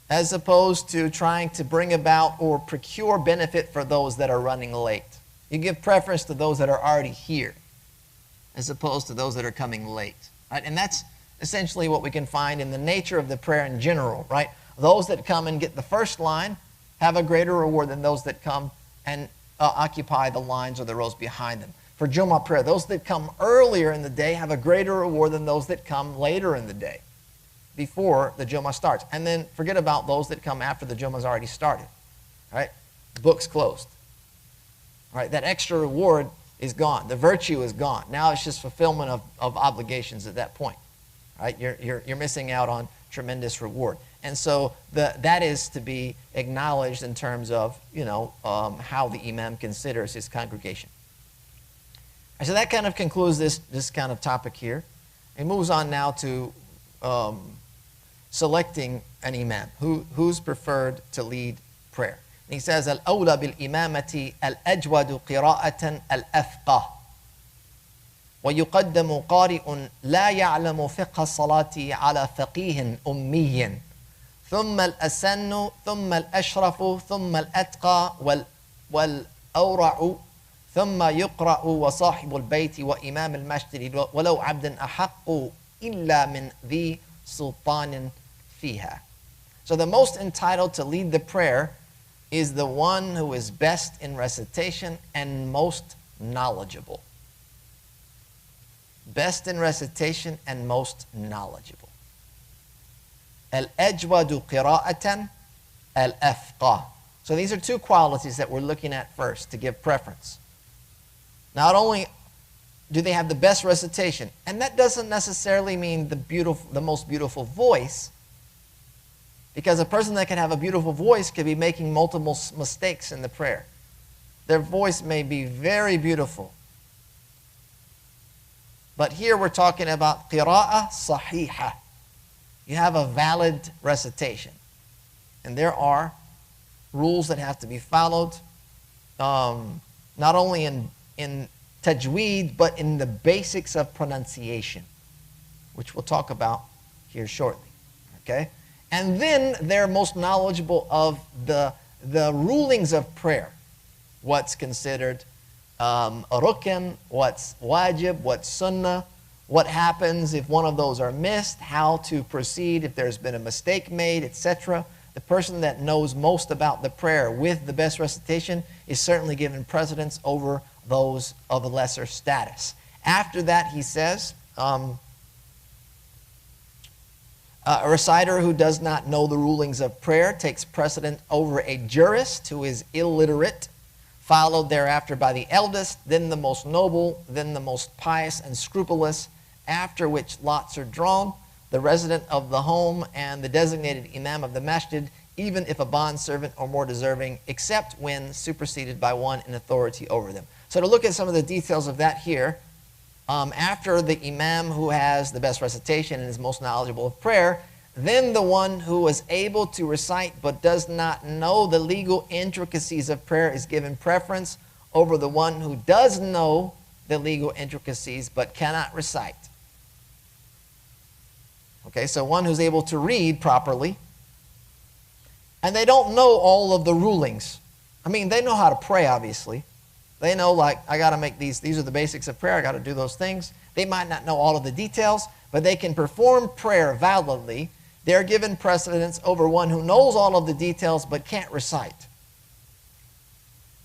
as opposed to trying to bring about or procure benefit for those that are running late. You give preference to those that are already here, as opposed to those that are coming late. Right? And that's essentially what we can find in the nature of the prayer in general. Right? Those that come and get the first line have a greater reward than those that come and occupy the lines or the rows behind them. For Jumu'ah prayer, those that come earlier in the day have a greater reward than those that come later in the day, before the Jumu'ah starts. And then forget about those that come after the Jumu'ah's already started. Right? The book's closed. Right? That extra reward is gone. The virtue is gone. Now it's just fulfillment of obligations at that point. Right? You're missing out on tremendous reward. And so that is to be acknowledged in terms of, how the imam considers his congregation. And so that kind of concludes this kind of topic here. It moves on now to selecting an imam. Who's preferred to lead prayer? And he says, al-awla bil-imamati al-ajwadu qira'atan al-afqah. ويقدم قارئ لا يعلم فقه الصلاة على فقيه أمي ثم الأسن ثم الأشرف ثم الأتقى والأورع ثم يقرأ وصاحب البيت وإمام المسجد ولو عبد أحق إلا من ذي سلطان فيها. So the most entitled to lead the prayer is the one who is best in recitation and most knowledgeable. Best in recitation and most knowledgeable. Al-ajwadu qira'atan al-afqah. So these are two qualities that we're looking at first to give preference. Not only do they have the best recitation, and that doesn't necessarily mean the most beautiful voice, because a person that can have a beautiful voice could be making multiple mistakes in the prayer. Their voice may be very beautiful. But here we're talking about qira'ah sahiha. You have a valid recitation. And there are rules that have to be followed, not only in tajweed, but in the basics of pronunciation, which we'll talk about here shortly. Okay? And then they're most knowledgeable of the rulings of prayer. What's considered a rukn, what's wājib, what's sunnah, what happens if one of those are missed, how to proceed if there's been a mistake made, etc. The person that knows most about the prayer with the best recitation is certainly given precedence over those of a lesser status. After that, he says, a reciter who does not know the rulings of prayer takes precedent over a jurist who is illiterate, followed thereafter by the eldest, then the most noble, then the most pious and scrupulous, after which lots are drawn, the resident of the home and the designated imam of the masjid, even if a bondservant or more deserving, except when superseded by one in authority over them. So to look at some of the details of that here, after the imam who has the best recitation and is most knowledgeable of prayer, Then the one who is able to recite but does not know the legal intricacies of prayer is given preference over the one who does know the legal intricacies but cannot recite. Okay, so one who's able to read properly, and they don't know all of the rulings. I mean, they know how to pray, obviously. They know, like, I got to make these are the basics of prayer, I got to do those things. They might not know all of the details, but they can perform prayer validly. They're given precedence over one who knows all of the details but can't recite.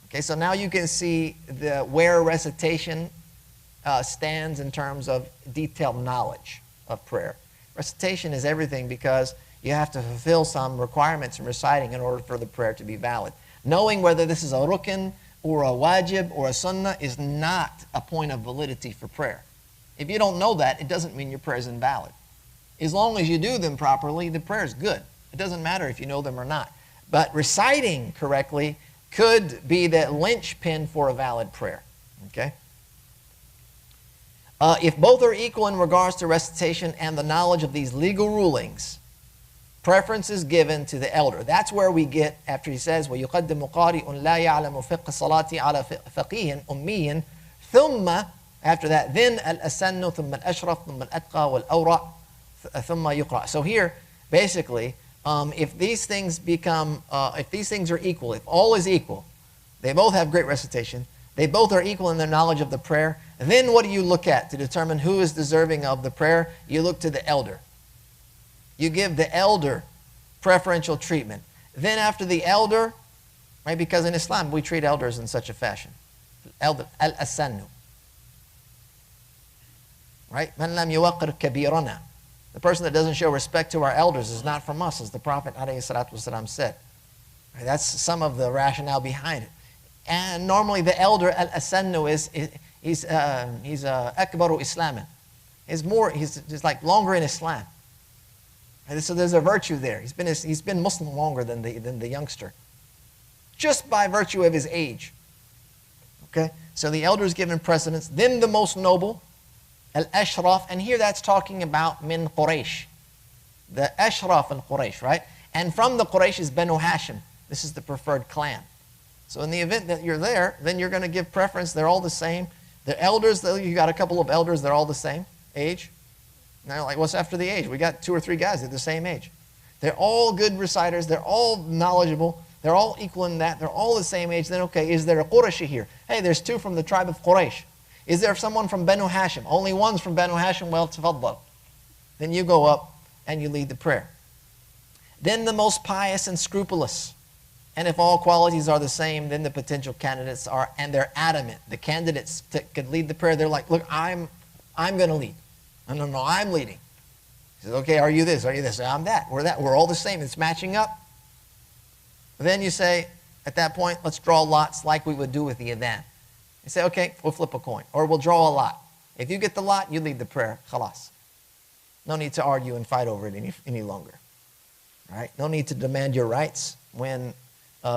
Okay, so now you can see where recitation stands in terms of detailed knowledge of prayer. Recitation is everything because you have to fulfill some requirements in reciting in order for the prayer to be valid. Knowing whether this is a rukn or a wājib or a sunnah is not a point of validity for prayer. If you don't know that, it doesn't mean your prayer is invalid. As long as you do them properly, the prayer is good. It doesn't matter if you know them or not. But reciting correctly could be the linchpin for a valid prayer. Okay? If both are equal in regards to recitation and the knowledge of these legal rulings, preference is given to the elder. That's where we get, after he says, وَيُقَدِّمُ قَارِئٌ لَا يَعْلَمُ فِقْهَ الصَّلَاةِ عَلَى فَقِيهٍ أُمِّيٍّ ثُمَّ, after that, then al-asannu, ثُمَّ الْأَشْرَفُ, ثُمَّ الْأَتْقَى وَالْأَوْرَعُ ثُمَّ يُقْرَأ. So here, basically, if these things are equal, if all is equal, they both have great recitation, they both are equal in their knowledge of the prayer, then what do you look at to determine who is deserving of the prayer? You look to the elder. You give the elder preferential treatment. Then after the elder, right, because in Islam we treat elders in such a fashion. Elder, al-asannu. Right? مَنْ لَمْ يُوَقِّرْ كَبِيرَنَا. The person that doesn't show respect to our elders is not from us, as the Prophet ﷺ said. Right? That's some of the rationale behind it. And normally the elder, al-asannu, he's akbaru islaman. He's like longer in Islam. And so there's a virtue there. He's been Muslim longer than the youngster, just by virtue of his age. Okay, so the elder is given precedence. Then the most noble, al-ashraf, and here that's talking about min Quraysh, the ashraf in Quraysh, right? And from the Quraysh is Banu Hashim. This is the preferred clan. So in the event that you're there, then you're going to give preference. They're all the same. The elders, you got a couple of elders, they're all the same age. Now, like, what's after the age? We got 2 or 3 guys at the same age. They're all good reciters. They're all knowledgeable. They're all equal in that. They're all the same age. Then, okay, is there a Qurayshi here? Hey, there's 2 from the tribe of Quraysh. Is there someone from Banu Hashim? Only one's from Banu Hashim. Well, tafaddal. Then you go up and you lead the prayer. Then the most pious and scrupulous. And if all qualities are the same, then the potential candidates are, and they're adamant. The candidates could lead the prayer. They're like, look, I'm going to lead. No, I'm leading. He says, okay, are you this? Are you this? I'm that. We're that. We're all the same. It's matching up. Then you say, at that point, let's draw lots like we would do with the adhan. You say, okay, we'll flip a coin. Or we'll draw a lot. If you get the lot, you lead the prayer. Khalas. No need to argue and fight over it any longer. All right? No need to demand your rights when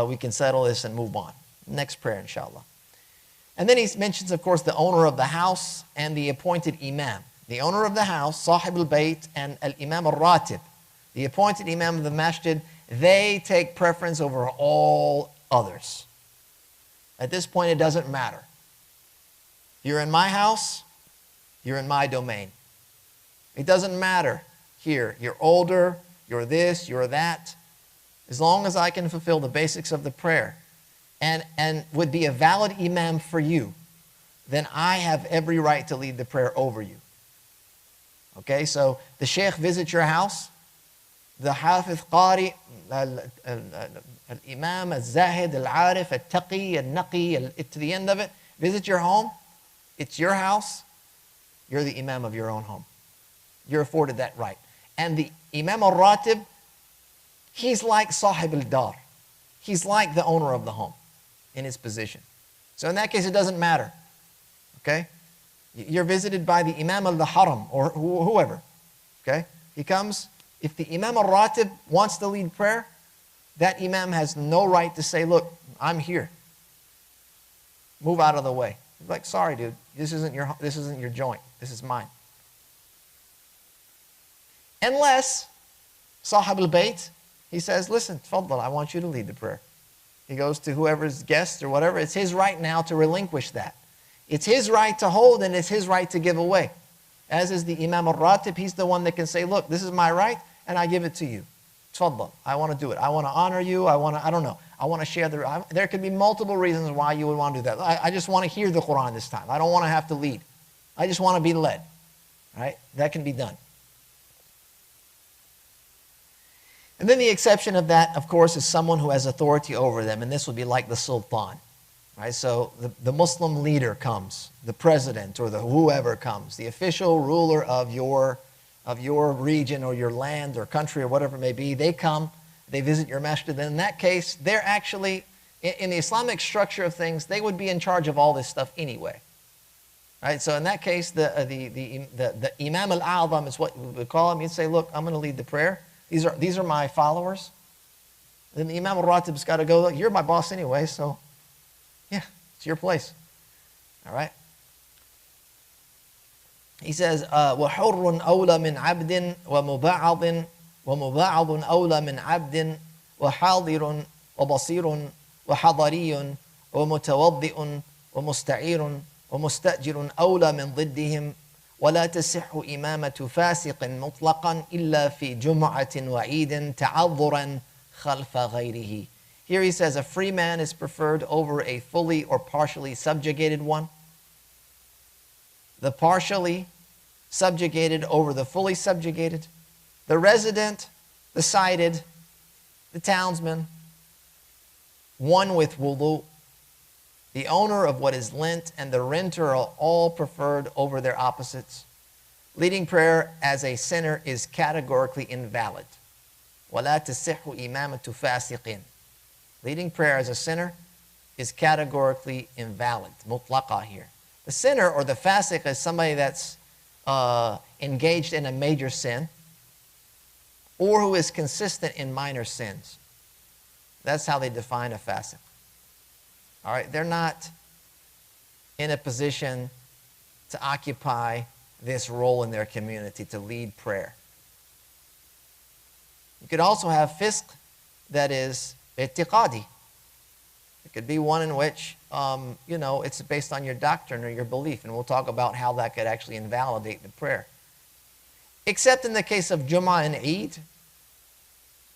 we can settle this and move on. Next prayer, inshallah. And then he mentions, of course, the owner of the house and the appointed imam. The owner of the house, Sahib al-Bayt, and al-Imam al-Ratib, the appointed imam of the masjid, they take preference over all others. At this point, it doesn't matter. You're in my house, you're in my domain. It doesn't matter here. You're older, you're this, you're that. As long as I can fulfill the basics of the prayer and would be a valid imam for you, then I have every right to lead the prayer over you. Okay, so the sheikh visits your house, the hafiz qari, al-imam, al-zahid, al-arif, al-taqi, al-naqi, to the end of it, visit your home. It's your house. You're the imam of your own home. You're afforded that right. And the imam al-ratib, he's like sahib al-dar. He's like the owner of the home in his position. So in that case, it doesn't matter. Okay? You're visited by the Imam al-Haram or whoever. Okay? He comes. If the Imam al-Ratib wants to lead prayer, that Imam has no right to say, look, I'm here. Move out of the way. He's like, sorry, dude. This isn't your joint. This is mine. Unless Sahib al-Bayt, he says, listen, Tfaddal, I want you to lead the prayer. He goes to whoever's guest or whatever. It's his right now to relinquish that. It's his right to hold and it's his right to give away. As is the Imam al-Ratib, he's the one that can say, look, this is my right and I give it to you. Tfaddal, I want to do it. I want to honor you. I don't know. I want to share there could be multiple reasons why you would want to do that. I just want to hear the Quran this time. I don't want to have to lead. I just want to be led. Right? That can be done. And then the exception of that, of course, is someone who has authority over them, and this would be like the sultan. Right? So the Muslim leader comes, the president or the whoever comes, the official ruler of your region or your land or country or whatever it may be. They come, they visit your masjid, and in that case, they're actually, in the Islamic structure of things, they would be in charge of all this stuff anyway. Right? So in that case, the Imam al-ʿa'zam is what we would call him. You'd say, look, I'm going to lead the prayer. These are my followers. Then the Imam al-Ratib's got to go, look, you're my boss anyway, so yeah, it's your place. All right? He says, وَحُرٌّ أَوْلَى مِنْ عَبْدٍ وَمُبَعَضٍ وَمُبَعَضٌ أَوْلَى مِنْ عَبْدٍ وَحَاضِرٌ وَبَصِيرٌ وَحَضَرِيٌّ وَمُتَوَضِّئٌ وَمُسْتَعِيرٌ ومستأجر أولى من ضدهم ولا تصح إمامة فاسق مطلقا إلا في جمعة وعيد تعذرا خلف غيره. Here he says a free man is preferred over a fully or partially subjugated one. The partially subjugated over the fully subjugated. The resident, the sighted, the townsman, one with wudu. The owner of what is lent and the renter are all preferred over their opposites. Leading prayer as a sinner is categorically invalid. وَلَا تَصِحُّ إِمَامَةُ فَاسِقٍ. Leading prayer as a sinner is categorically invalid. Mutlaqa here. The sinner or the fasiq is somebody that's engaged in a major sin or who is consistent in minor sins. That's how they define a fasiq. All right, they're not in a position to occupy this role in their community, to lead prayer. You could also have fisq that is i'tiqadi. It could be one in which, it's based on your doctrine or your belief, and we'll talk about how that could actually invalidate the prayer. Except in the case of Jumu'ah and Eid,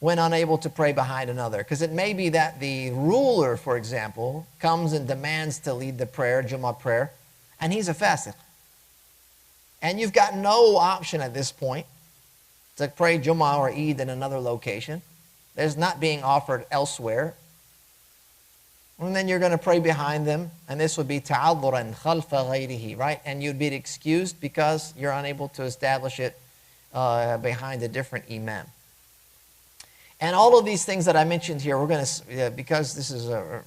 when unable to pray behind another. Because it may be that the ruler, for example, comes and demands to lead the prayer, Jumu'ah prayer, and he's a fasiq. And you've got no option at this point to pray Jumu'ah or Eid in another location. There's not being offered elsewhere. And then you're going to pray behind them, and this would be ta'adhuran khalfa ghayrihi, right? And you'd be excused because you're unable to establish it behind a different imam. And all of these things that I mentioned here, we're going to, because this is an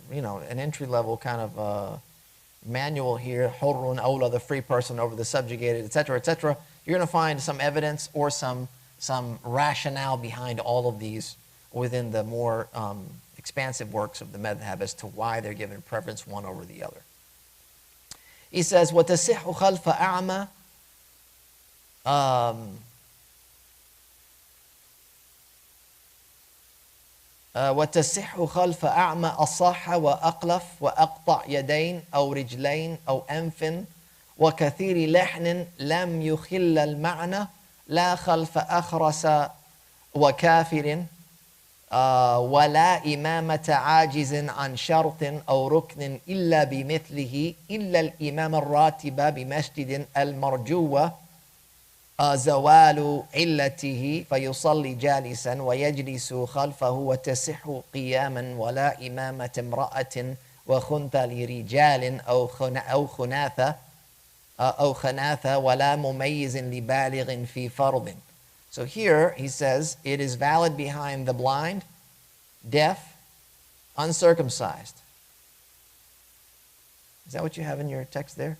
entry-level kind of manual here, hurrun awla, the free person over the subjugated, etc., etc. You're going to find some evidence or some rationale behind all of these within the more expansive works of the madhab as to why they're given preference one over the other. He says, وَتَصِحُّ خَلْفَ أَعْمَى وتصح خلف أعمى أصح وأقلف وأقطع يدين أو رجلين أو أنف وكثير لحن لم يخل المعنى لا خلف أخرس وكافر ولا إمامة عاجز عن شرط أو ركن إلا بمثله إلا الإمام الراتب بمسجد المرجوة زوال علته فيصلي جالسا ويجلس خلفه وتصح قياما ولا إمامة امرأة وخنثى لرجال أو خناثة ولا مميز لبالغ في فرض. So here he says it is valid behind the blind, deaf, uncircumcised. Is that what you have in your text there?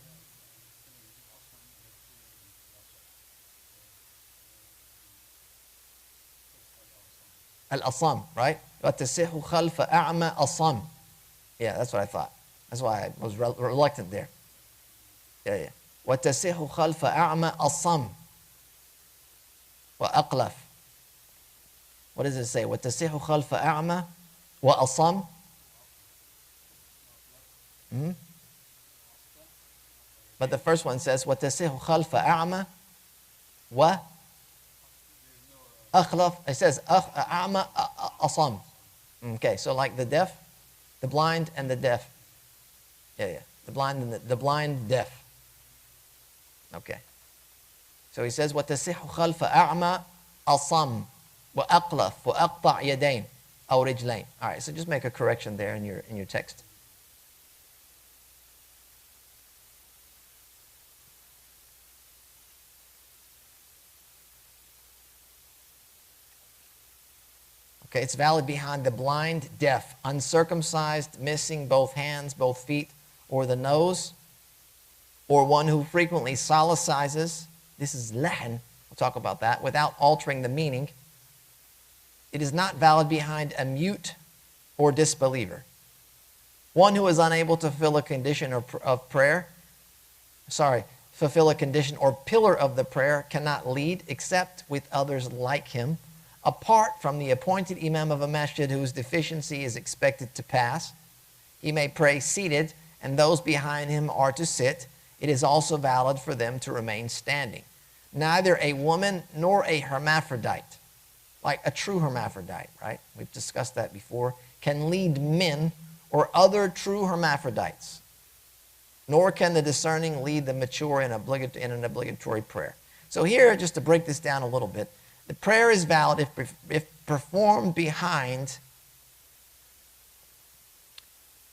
Al-asam, right? وَتَصِحُ خَلْفَ أَعْمَى أَصَمْ. Yeah, that's what I thought. That's why I was reluctant there. Yeah. وَتَصِحُ خَلْفَ أَعْمَى أَصَمْ وَأَقْلَفْ. What does it say? وَتَسِحُ خَلْفَ أَعْمَى وَأَصَمْ. But the first one says وَتَسِحُ خَلْفَ أَعْمَى وَأَخْلَفْ. It says أَعْمَى أَصَمْ. Okay, so like the deaf, the blind and the deaf. Yeah. The blind and the blind deaf. Okay. So he says وَتَسِحُ خَلْفَ أَعْمَى أَصَمْ وَأَقْلَفْ وَأَقْطَعْ يَدَيْنِ أَوْ رِجْلَيْنِ. All right, so just make a correction there in your text. Okay, it's valid behind the blind, deaf, uncircumcised, missing both hands, both feet, or the nose, or one who frequently salicizes. This is lahan, we'll talk about that, without altering the meaning. It is not valid behind a mute or disbeliever. One who is unable to fulfill a condition of prayer, fulfill a condition or pillar of the prayer cannot lead except with others like him, apart from the appointed Imam of a Masjid whose deficiency is expected to pass. He may pray seated, and those behind him are to sit. It is also valid for them to remain standing. Neither a woman nor a hermaphrodite, like a true hermaphrodite, right? We've discussed that before, can lead men or other true hermaphrodites, nor can the discerning lead the mature in an obligatory prayer. So here, just to break this down a little bit, the prayer is valid if performed behind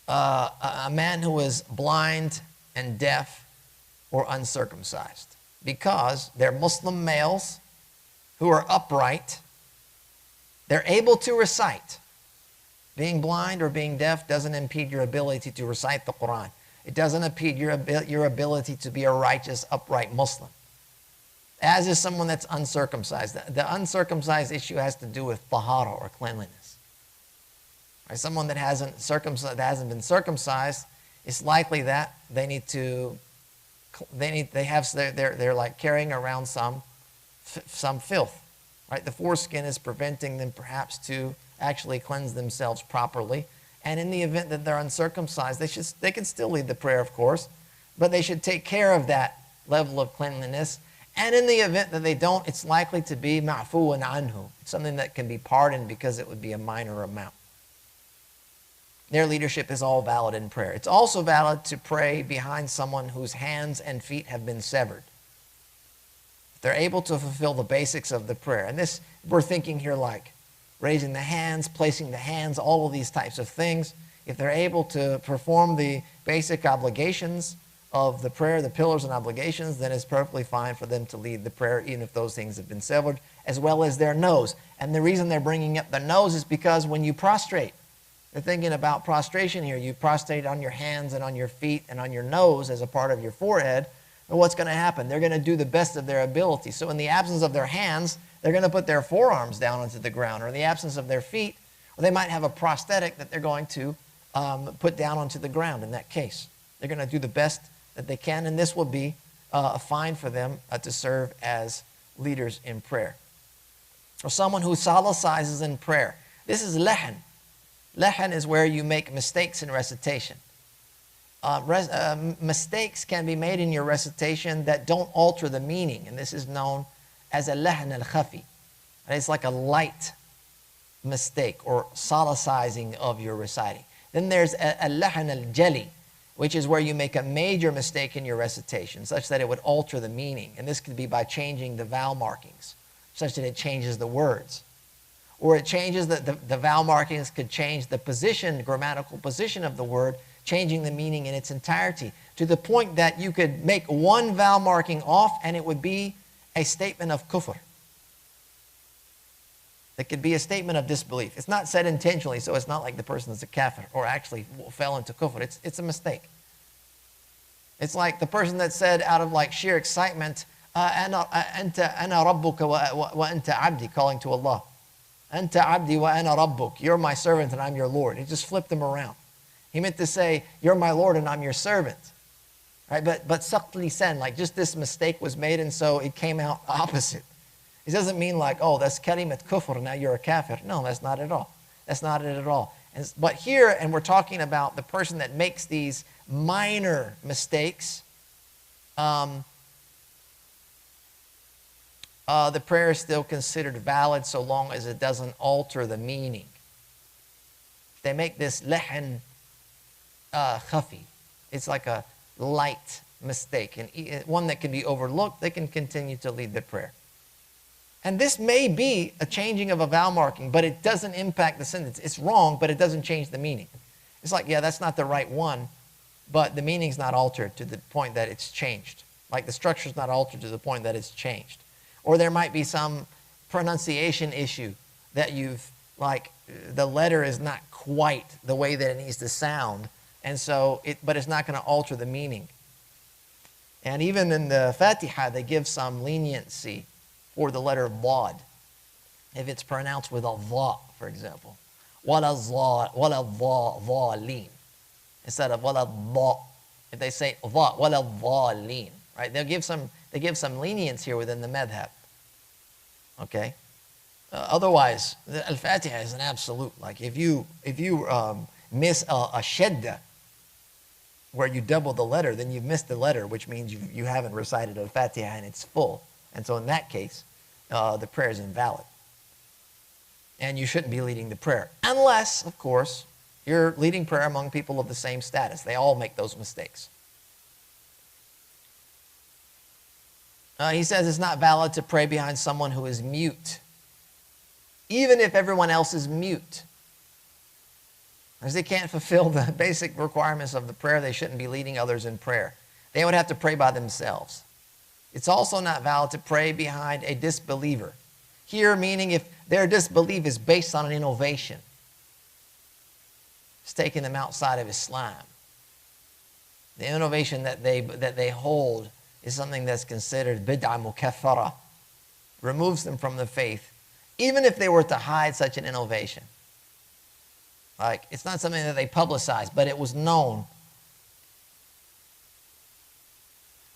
a man who is blind and deaf or uncircumcised, because they're Muslim males who are upright. They're able to recite. Being blind or being deaf doesn't impede your ability to recite the Quran. It doesn't impede your ability to be a righteous, upright Muslim. As is someone that's uncircumcised. The uncircumcised issue has to do with tahara or cleanliness. Right? Someone that hasn't been circumcised, it's likely that they're like carrying around some filth. Right? The foreskin is preventing them perhaps to actually cleanse themselves properly. And in the event that they're uncircumcised, they can still lead the prayer, of course, but they should take care of that level of cleanliness. And in the event that they don't, it's likely to be ma'fuun anhu. It's something that can be pardoned because it would be a minor amount. Their leadership is all valid in prayer. It's also valid to pray behind someone whose hands and feet have been severed. If they're able to fulfill the basics of the prayer. And this, we're thinking here like raising the hands, placing the hands, all of these types of things. If they're able to perform the basic obligations of the prayer, the pillars and obligations, then it's perfectly fine for them to lead the prayer, even if those things have been severed, as well as their nose. And the reason they're bringing up the nose is because when you prostrate, they're thinking about prostration here. You prostrate on your hands and on your feet and on your nose as a part of your forehead. And what's going to happen? They're going to do the best of their ability. So in the absence of their hands, they're going to put their forearms down onto the ground. Or in the absence of their feet, or they might have a prosthetic that they're going to put down onto the ground in that case. They're going to do the best that they can, and this will be fine for them to serve as leaders in prayer. Or someone who salicizes in prayer. This is lahan. Lahan is where you make mistakes in recitation. Mistakes can be made in your recitation that don't alter the meaning, and this is known as a lahan al-khafi. It's like a light mistake or salicizing of your reciting. Then there's a lahan al-jali, which is where you make a major mistake in your recitation, such that it would alter the meaning. And this could be by changing the vowel markings, such that it changes the words. Or it changes the vowel markings could change the position, grammatical position of the word, changing the meaning in its entirety, to the point that you could make one vowel marking off and it would be a statement of kufr. It could be a statement of disbelief. It's not said intentionally, so it's not like the person is a kafir or actually fell into kufr. It's a mistake. It's like the person that said out of like sheer excitement, "Ana rabbuka wa anta abdi," calling to Allah. "Anta abdi wa ana rabbuk." You're my servant and I'm your Lord. He just flipped them around. He meant to say, "You're my Lord and I'm your servant." Right? But saqt lisan, like just this mistake was made, and so it came out opposite. It doesn't mean like, oh, that's kalimat kufr, now you're a kafir. No, that's not at all. That's not it at all. But here, and we're talking about the person that makes these minor mistakes, the prayer is still considered valid so long as it doesn't alter the meaning. If they make this lahan khafi, it's like a light mistake, and one that can be overlooked, they can continue to lead the prayer. And this may be a changing of a vowel marking, but it doesn't impact the sentence. It's wrong, but it doesn't change the meaning. It's like, yeah, that's not the right one, but the meaning's not altered to the point that it's changed. Like the structure's not altered to the point that it's changed. Or there might be some pronunciation issue that you've, like, the letter is not quite the way that it needs to sound, and so but it's not going to alter the meaning. And even in the Fatiha, they give some leniency for the letter Wad. If it's pronounced with a Va, for example. Wala dhalin. Instead of wala dha. If they say Va, wala dhalin. Right? They give some lenience here within the madhab. Okay? Otherwise, the Al-Fatiha is an absolute. Like if you miss a shadda, where you double the letter, then you've missed the letter, which means you haven't recited Al-Fatiha in its full. And so in that case, the prayer is invalid. And you shouldn't be leading the prayer. Unless, of course, you're leading prayer among people of the same status. They all make those mistakes. He says it's not valid to pray behind someone who is mute, even if everyone else is mute. As they can't fulfill the basic requirements of the prayer, they shouldn't be leading others in prayer. They would have to pray by themselves. It's also not valid to pray behind a disbeliever. Here, meaning if their disbelief is based on an innovation. It's taking them outside of Islam. The innovation that they hold is something that's considered bid'ah mukaffara. Removes them from the faith, even if they were to hide such an innovation. Like, it's not something that they publicize, but it was known.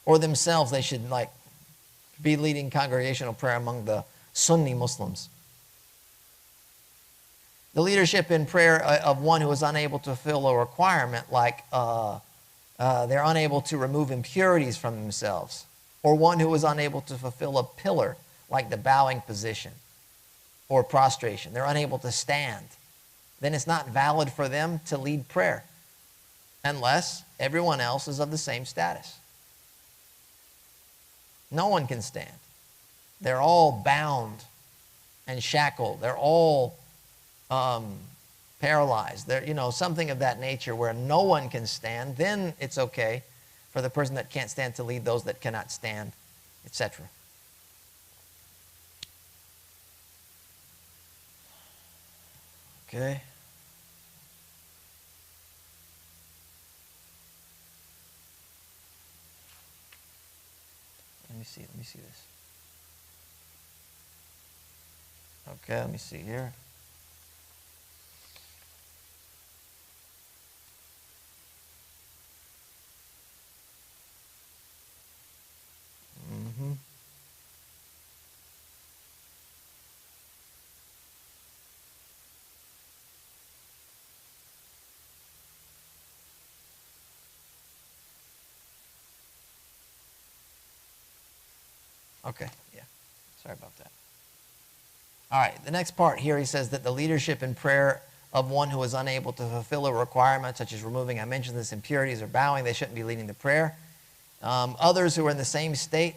Or themselves, they should like be leading congregational prayer among the Sunni Muslims. The leadership in prayer of one who is unable to fulfill a requirement, like they're unable to remove impurities from themselves, or one who is unable to fulfill a pillar, like the bowing position or prostration. They're unable to stand. Then it's not valid for them to lead prayer unless everyone else is of the same status. No one can stand. They're all bound and shackled. They're all paralyzed. They're, something of that nature where no one can stand. Then it's okay for the person that can't stand to lead those that cannot stand, etc. Okay. Let me see this. Okay, let me see here. Okay, yeah, sorry about that. All right, the next part here, he says that the leadership in prayer of one who is unable to fulfill a requirement, such as removing, I mentioned this, impurities or bowing, they shouldn't be leading the prayer. Others who are in the same state,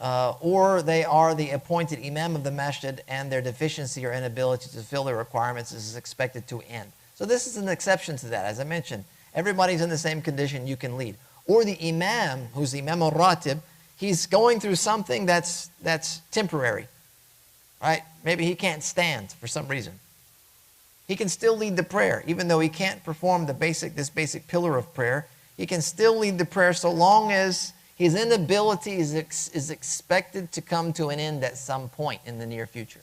or they are the appointed Imam of the Masjid and their deficiency or inability to fulfill their requirements is expected to end. So this is an exception to that. As I mentioned, everybody's in the same condition, you can lead. Or the Imam, who's the Imam al-Ratib, he's going through something that's temporary, right? Maybe he can't stand for some reason. He can still lead the prayer, even though he can't perform this basic pillar of prayer. He can still lead the prayer so long as his inability is expected to come to an end at some point in the near future.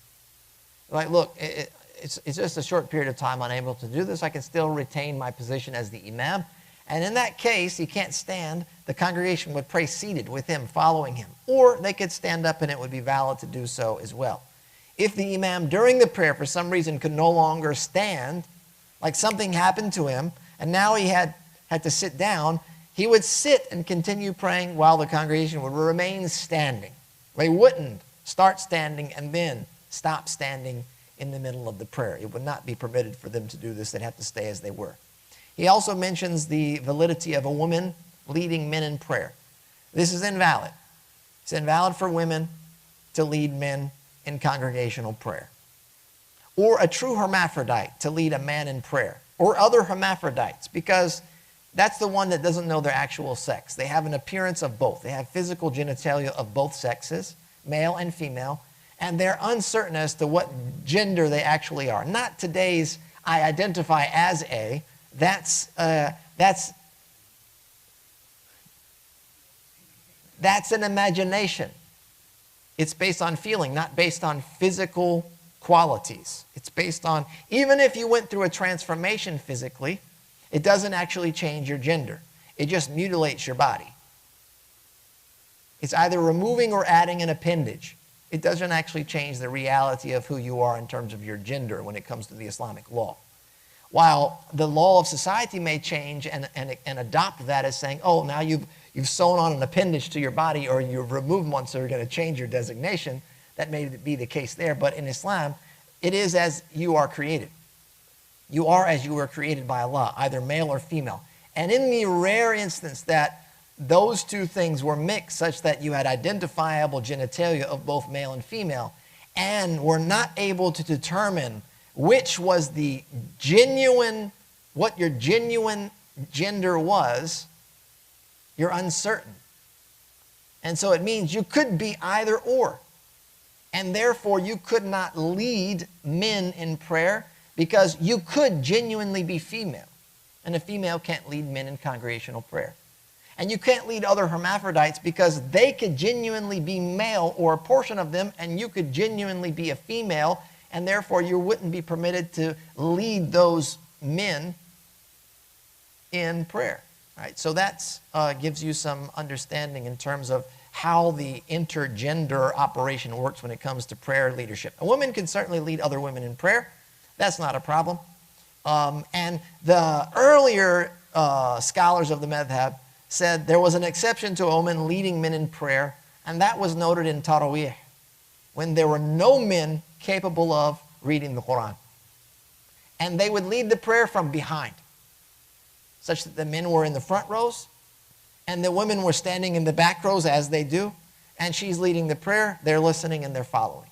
Like, look, it's just a short period of time unable to do this. I can still retain my position as the Imam, And in that case, he can't stand, the congregation would pray seated with him, following him. Or they could stand up and it would be valid to do so as well. If the imam during the prayer for some reason could no longer stand, like something happened to him, and now he had to sit down, he would sit and continue praying while the congregation would remain standing. They wouldn't start standing and then stop standing in the middle of the prayer. It would not be permitted for them to do this. They'd have to stay as they were. He also mentions the validity of a woman leading men in prayer. This is invalid. It's invalid for women to lead men in congregational prayer. Or a true hermaphrodite to lead a man in prayer. Or other hermaphrodites, because that's the one that doesn't know their actual sex. They have an appearance of both. They have physical genitalia of both sexes, male and female, and they're uncertain as to what gender they actually are. Not today's, I identify as a. That's an imagination. It's based on feeling, not based on physical qualities. It's based on, even if you went through a transformation physically, it doesn't actually change your gender. It just mutilates your body. It's either removing or adding an appendage. It doesn't actually change the reality of who you are in terms of your gender when it comes to the Islamic law. While the law of society may change and adopt that as saying, oh, now you've sewn on an appendage to your body or you've removed one, so you're going to change your designation. That may be the case there. But in Islam, it is as you are created. You are as you were created by Allah, either male or female. And in the rare instance that those two things were mixed such that you had identifiable genitalia of both male and female and were not able to determine which was the genuine, what your genuine gender was, you're uncertain. And so it means you could be either or. And therefore you could not lead men in prayer because you could genuinely be female. And a female can't lead men in congregational prayer. And you can't lead other hermaphrodites because they could genuinely be male or a portion of them, and you could genuinely be a female, and therefore you wouldn't be permitted to lead those men in prayer. Right? So that gives you some understanding in terms of how the intergender operation works when it comes to prayer leadership. A woman can certainly lead other women in prayer. That's not a problem. And the earlier scholars of the madhab said there was an exception to a woman leading men in prayer, and that was noted in Taraweeh, when there were no men capable of reading the Quran. And they would lead the prayer from behind, such that the men were in the front rows, and the women were standing in the back rows as they do, and she's leading the prayer, they're listening and they're following.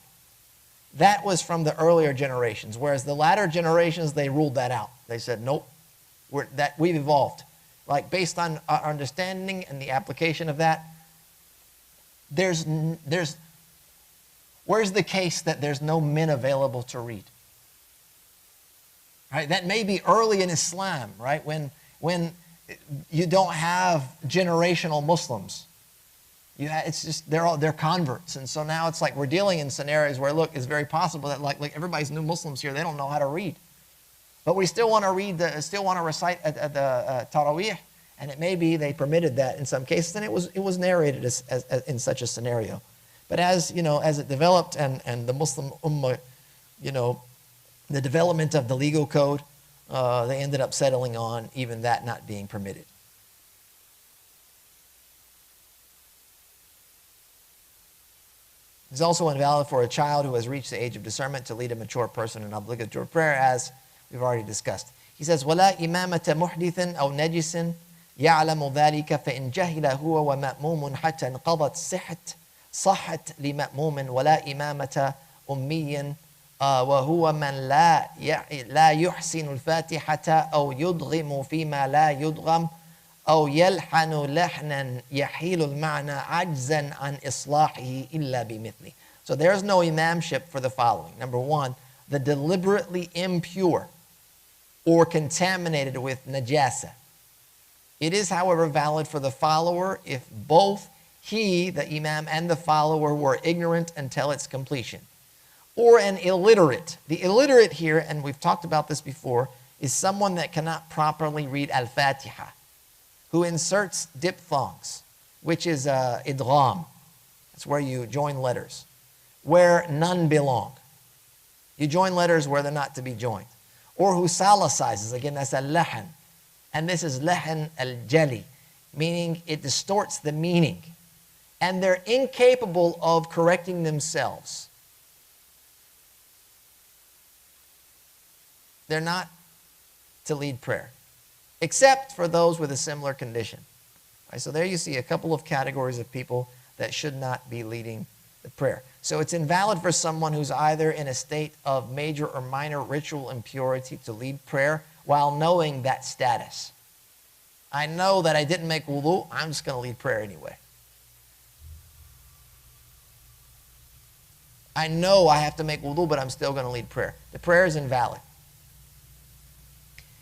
That was from the earlier generations, whereas the latter generations, they ruled that out. They said, nope, we've evolved. Like based on our understanding and the application of that, where's the case that there's no men available to read? Right? That may be early in Islam, right? When you don't have generational Muslims. It's just they're converts, and so now it's like we're dealing in scenarios where, look, it's very possible that like everybody's new Muslims here, they don't know how to read, but we still want to recite the Taraweeh, and it may be they permitted that in some cases, and it was narrated as in such a scenario. But as it developed and the Muslim Ummah, the development of the legal code, they ended up settling on even that not being permitted. It's also invalid for a child who has reached the age of discernment to lead a mature person in obligatory prayer, as we've already discussed. He says, وَلَا إِمَامَةَ مُحْدِثٍ أَوْ نَجِسٍ يَعْلَمُ ذَلِكَ فَإِنْ جَهِلَ هُوَ وَمَأْمُومٌ حَتَّى انْقَضَتْ صَحَّتْ لِمَأْمُومٍ وَلَا إِمَامَةَ أُمِّيٍّ وهو من لا يحسن الفاتحة أو يدغم فيما لا يدغم أو يلحن لحنا يحيل المعنى عجزا عن إصلاحه إلا بمثله. So there's no imamship for the following. Number one, the deliberately impure or contaminated with najasa. It is, however, valid for the follower if both he, the imam, and the follower were ignorant until its completion. Or an illiterate. The illiterate here, and we've talked about this before, is someone that cannot properly read al-Fatiha. who inserts diphthongs, which is idgham. That's where you join letters, where none belong. You join letters where they're not to be joined. Or who salicizes, again, that's al-lahan. And this is lahan al-jali, meaning it distorts the meaning. And they're incapable of correcting themselves. They're not to lead prayer, except for those with a similar condition. Right, so there you see a couple of categories of people that should not be leading the prayer. So it's invalid for someone who's either in a state of major or minor ritual impurity to lead prayer while knowing that status. I know that I didn't make wudu, I'm just going to lead prayer anyway. I know I have to make wudu, but I'm still going to lead prayer. The prayer is invalid.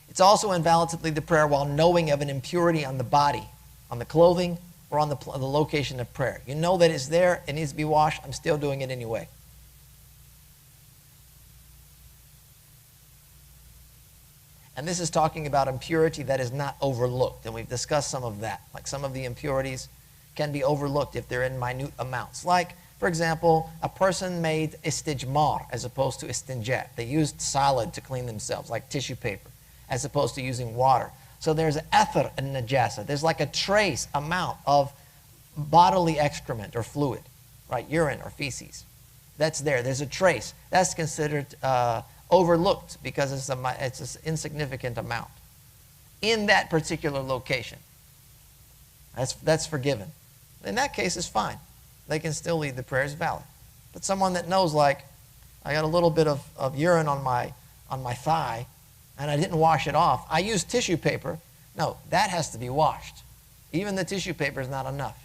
It's also invalid to lead the prayer while knowing of an impurity on the body, on the clothing, or on the location of prayer. You know that it's there, it needs to be washed, I'm still doing it anyway. And this is talking about impurity that is not overlooked, and we've discussed some of that. Like some of the impurities can be overlooked if they're in minute amounts. Like, for example, a person made istijmar as opposed to istinja. They used solid to clean themselves, like tissue paper, as opposed to using water. So there's athar and najasa. There's like a trace amount of bodily excrement or fluid, right? Urine or feces. That's there. There's a trace. That's considered overlooked because it's an insignificant amount in that particular location. That's forgiven. In that case, it's fine. They can still lead the prayer, is valid. But someone that knows, like, I got a little bit of urine on my thigh, and I didn't wash it off. I used tissue paper. No, that has to be washed. Even the tissue paper is not enough.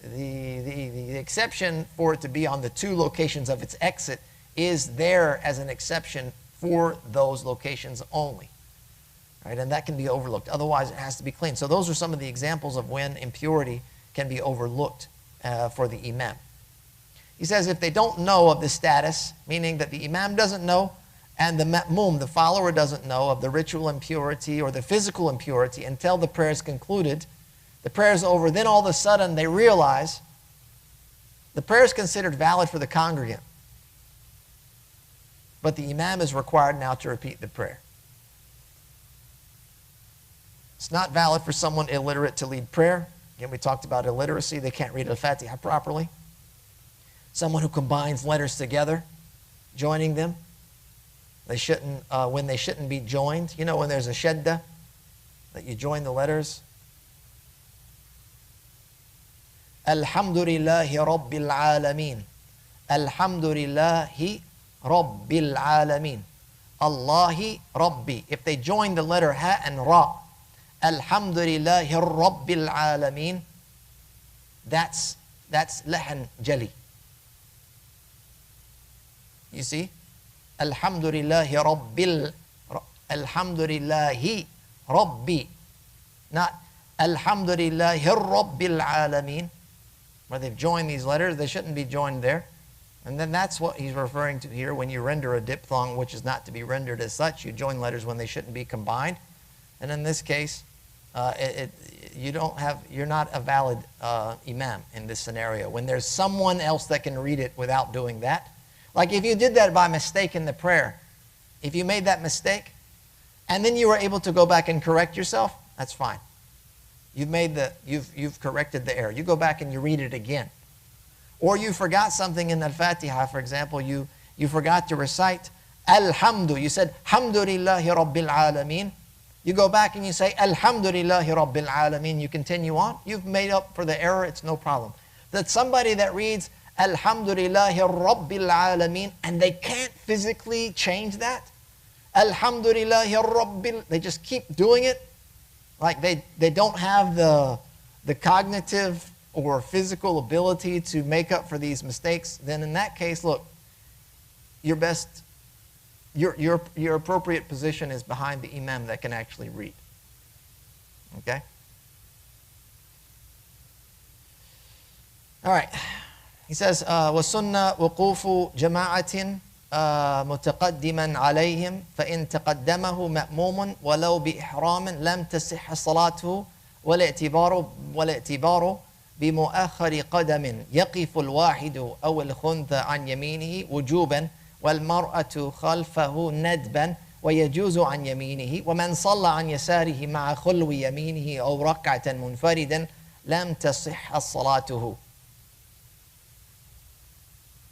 The exception for it to be on the two locations of its exit is there as an exception for those locations only. Right? And that can be overlooked. Otherwise, it has to be clean. So those are some of the examples of when impurity can be overlooked for the Imam. He says if they don't know of the status, meaning that the Imam doesn't know, and the ma'mum, the follower, doesn't know of the ritual impurity or the physical impurity until the prayer is concluded, the prayer is over, then all of a sudden they realize the prayer is considered valid for the congregant. But the Imam is required now to repeat the prayer. It's not valid for someone illiterate to lead prayer. Again, we talked about illiteracy. They can't read al-Fatiha properly. Someone who combines letters together, joining them. They shouldn't, when they shouldn't be joined. You know when there's a shadda, that you join the letters. Alhamdulillahi Rabbil Alameen. Alhamdulillahi Rabbil Alameen. Allahi Rabbi. If they join the letter ha and ra, Alhamdulillahi Rabbil Alameen, that's lahan jali. You see? Alhamdulillahi Rabbi. Not Alhamdulillahi Rabbil Alameen. Where they've joined these letters, they shouldn't be joined there. And then that's what he's referring to here when you render a diphthong, which is not to be rendered as such. You join letters when they shouldn't be combined. And in this case, you're not a valid Imam in this scenario. When there's someone else that can read it without doing that. Like if you did that by mistake in the prayer, if you made that mistake, and then you were able to go back and correct yourself, that's fine. You've corrected the error. You go back and you read it again. Or you forgot something in al-Fatiha, for example, you forgot to recite Alhamdu. You said Hamdulillahi Rabbil Alameen. You go back and you say Alhamdulillahi Rabbil Alameen. You continue on. You've made up for the error. It's no problem. That somebody that reads Alhamdulillahi Rabbil Alameen and they can't physically change that. Alhamdulillahi Rabbil. They just keep doing it. Like they don't have the cognitive or physical ability to make up for these mistakes. Then in that case, look, your appropriate position is behind the Imam that can actually read. Okay? All right. He says, وَسُنَّ وُقُوفُ جَمَاعَةٍ متقدما عليهم فإن تقدمه مأموم ولو بإحرام لم تصح صلاته والاعتبار بمؤخر قدم يقف الواحد أو الخنثى عن يمينه وجوبا والمرأة خلفه ندبا ويجوز عن يمينه ومن صلى عن يساره مع خلو يمينه أو ركعة منفردا لم تصح صلاته.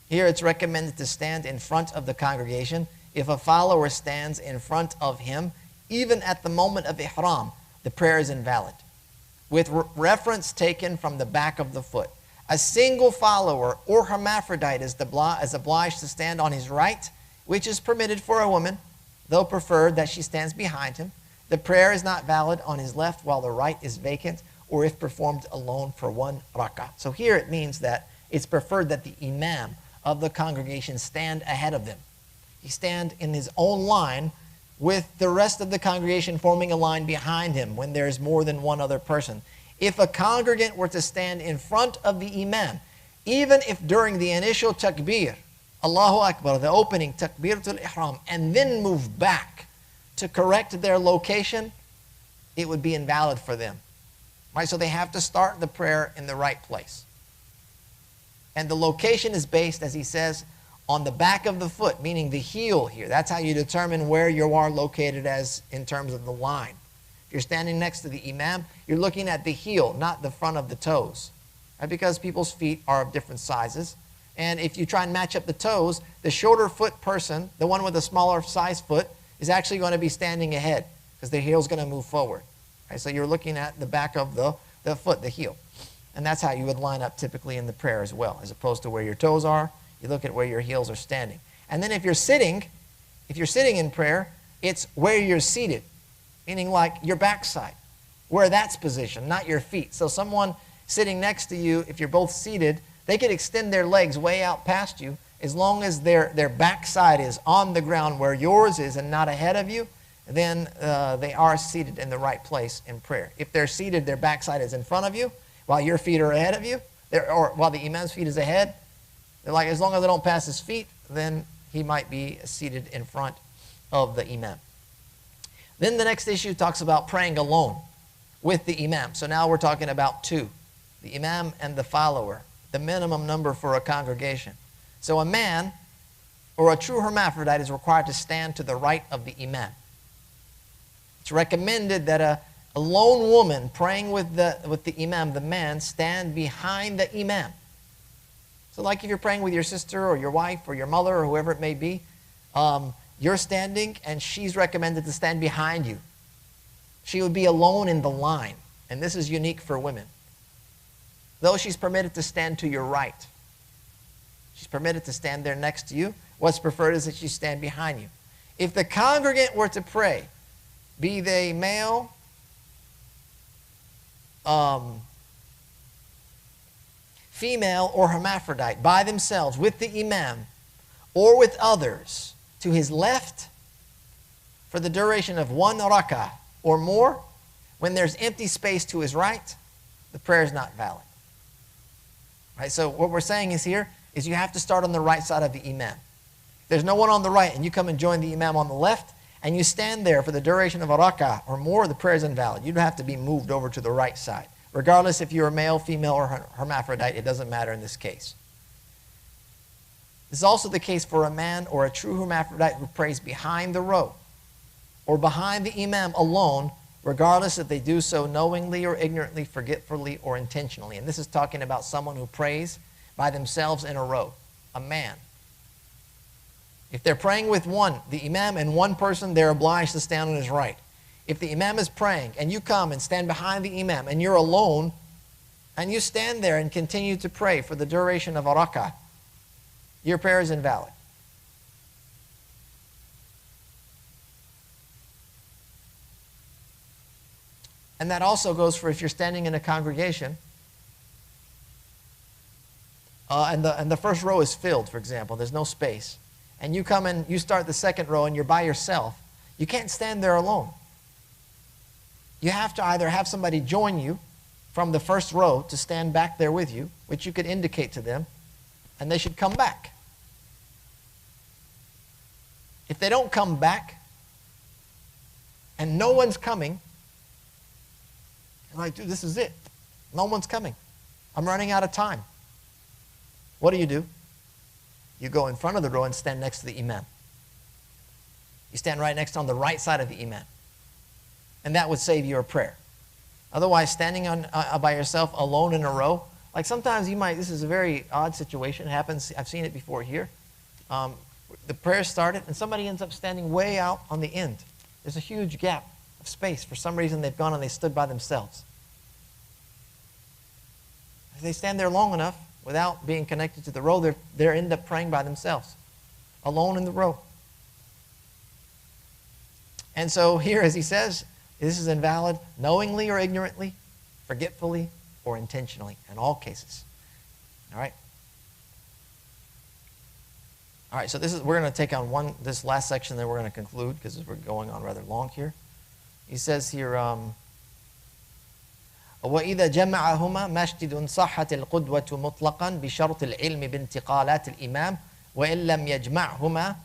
Here it's recommended to stand in front of the congregation. If a follower stands in front of him, even at the moment of ihram, the prayer is invalid. With reference taken from the back of the foot. A single follower or hermaphrodite is obliged to stand on his right, which is permitted for a woman, though preferred that she stands behind him. The prayer is not valid on his left while the right is vacant, or if performed alone for one rak'ah. So here it means that it's preferred that the Imam of the congregation stand ahead of them. He stand in his own line with the rest of the congregation forming a line behind him when there's more than one other person. If a congregant were to stand in front of the Imam, even if during the initial takbir, Allahu Akbar, the opening takbiratul ihram, and then move back to correct their location, it would be invalid for them. Right? So they have to start the prayer in the right place. And the location is based, as he says, on the back of the foot, meaning the heel here. That's how you determine where you are located as in terms of the line. If you're standing next to the Imam, you're looking at the heel, not the front of the toes. Right? Because people's feet are of different sizes. And if you try and match up the toes, the shorter foot person, the one with the smaller size foot, is actually going to be standing ahead because the heel's going to move forward. Right? So you're looking at the back of the foot, the heel. And that's how you would line up typically in the prayer as well, as opposed to where your toes are. You look at where your heels are standing. And then if you're sitting in prayer, it's where you're seated, meaning like your backside, where that's positioned, not your feet. So someone sitting next to you, if you're both seated, they could extend their legs way out past you as long as their backside is on the ground where yours is and not ahead of you, then they are seated in the right place in prayer. If they're seated, their backside is in front of you, while your feet are ahead of you, or while the Imam's feet is ahead, they're like, as long as they don't pass his feet, then he might be seated in front of the Imam. Then the next issue talks about praying alone with the Imam. So now we're talking about two, the Imam and the follower, the minimum number for a congregation. So a man or a true hermaphrodite is required to stand to the right of the Imam. It's recommended that a lone woman praying with the Imam, the man, stand behind the Imam. So like if you're praying with your sister or your wife or your mother or whoever it may be, you're standing and she's recommended to stand behind you. She would be alone in the line. And this is unique for women. Though she's permitted to stand to your right. She's permitted to stand there next to you. What's preferred is that she stand behind you. If the congregant were to pray, be they male, female, or hermaphrodite, by themselves, with the Imam, or with others, to his left, for the duration of one rak'ah or more, when there's empty space to his right, the prayer is not valid. Right? So what we're saying is here is you have to start on the right side of the Imam. If there's no one on the right and you come and join the Imam on the left, and you stand there for the duration of a rak'ah or more, the prayer is invalid. You'd have to be moved over to the right side. Regardless if you're a male, female, or hermaphrodite, it doesn't matter in this case. This is also the case for a man or a true hermaphrodite who prays behind the row or behind the Imam alone, regardless if they do so knowingly or ignorantly, forgetfully, or intentionally. And this is talking about someone who prays by themselves in a row, a man. If they're praying with the Imam and one person, they're obliged to stand on his right. If the Imam is praying and you come and stand behind the Imam and you're alone and you stand there and continue to pray for the duration of a rak'ah, your prayer is invalid. And that also goes for if you're standing in a congregation and the first row is filled, for example, there's no space. And you come and you start the second row and you're by yourself, you can't stand there alone. You have to either have somebody join you from the first row to stand back there with you, which you could indicate to them, and they should come back. If they don't come back and no one's coming, you're like, dude, this is it. No one's coming. I'm running out of time. What do? You go in front of the row and stand next to the Imam. You stand right next on the right side of the Imam. And that would save you a prayer. Otherwise, standing by yourself alone in a row, like sometimes you might, this is a very odd situation, it happens, I've seen it before here. The prayer started and somebody ends up standing way out on the end. There's a huge gap of space. For some reason they've gone and they stood by themselves. If they stand there long enough without being connected to the row, they end up praying by themselves, alone in the row. And so here, as he says, this is invalid knowingly or ignorantly, forgetfully or intentionally, in all cases. All right? All right, so we're going to take on this last section, then we're going to conclude because we're going on rather long here. He says here, وَإِذَا جَمَعَهُمَا مَسْجِدٌ صَحَّتِ الْقُدْوَةُ مُطْلَقًا بِشَرْطِ الْعِلْمِ بِانْتِقَالَاتِ الْإِمَامِ وَإِنْ لَمْ يَجْمَعْهُمَا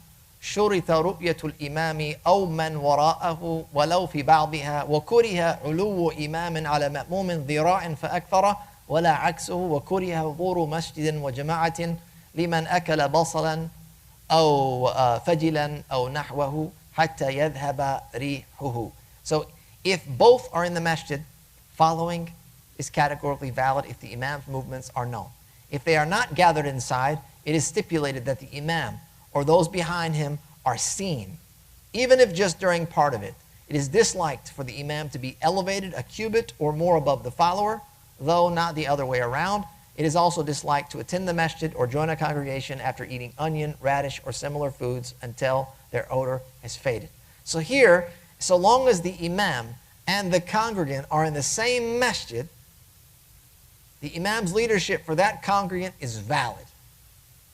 شُرِطَ رُؤْيَةُ الْإِمَامِ أَوْ مَنْ وَرَاءَهُ وَلَوْ فِي بَعْضِهَا وَكُرِهَ عُلُوُّ إِمَامٍ عَلَى مَأْمُومٍ ذِرَاعٍ فَأَكْثَرَ وَلَا عَكْسُهُ وَكُرِهَ حُضُورُ مَسْجِدٍ وَجَمَاعَةٍ لِمَنْ أَكَلَ بَصَلًا أو فجلا أو نحوه حتى يذهب ريحه. So if both are in the masjid, following is categorically valid if the imam's movements are known. If they are not gathered inside, it is stipulated that the imam or those behind him are seen, even if just during part of it. It is disliked for the imam to be elevated a cubit or more above the follower, though not the other way around. It is also disliked to attend the masjid or join a congregation after eating onion, radish, or similar foods until their odor has faded. So here, so long as the imam and the congregant are in the same masjid, the imam's leadership for that congregant is valid,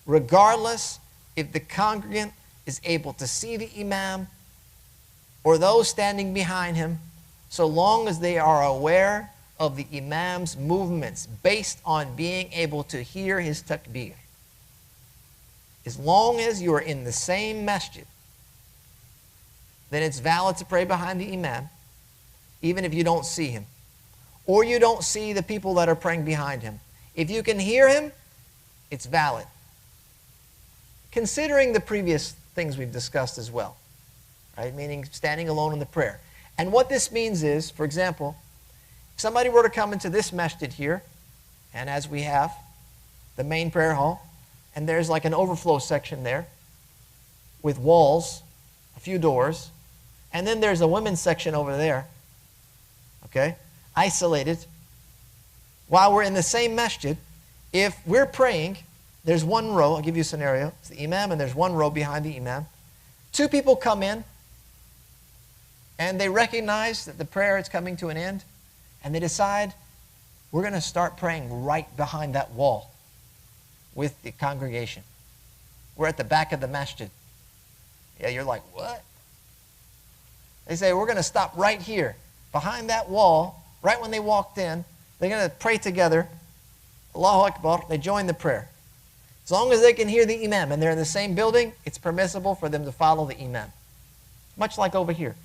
regardless if the congregant is able to see the imam or those standing behind him, so long as they are aware of the imam's movements based on being able to hear his takbir. As long as you are in the same masjid, then it's valid to pray behind the imam, even if you don't see him, or you don't see the people that are praying behind him. If you can hear him, it's valid. Considering the previous things we've discussed as well, right? Meaning standing alone in the prayer. And what this means is, for example, if somebody were to come into this masjid here, and as we have, the main prayer hall, and there's like an overflow section there with walls, a few doors, and then there's a women's section over there, okay, isolated. While we're in the same masjid, if we're praying, there's one row, I'll give you a scenario, it's the imam and there's one row behind the imam. Two people come in, and they recognize that the prayer is coming to an end, and they decide, we're going to start praying right behind that wall with the congregation. We're at the back of the masjid. Yeah, you're like, what? They say, we're going to stop right here, behind that wall, right when they walked in. They're going to pray together. Allahu Akbar. They join the prayer. As long as they can hear the imam and they're in the same building, it's permissible for them to follow the imam. Much like over here.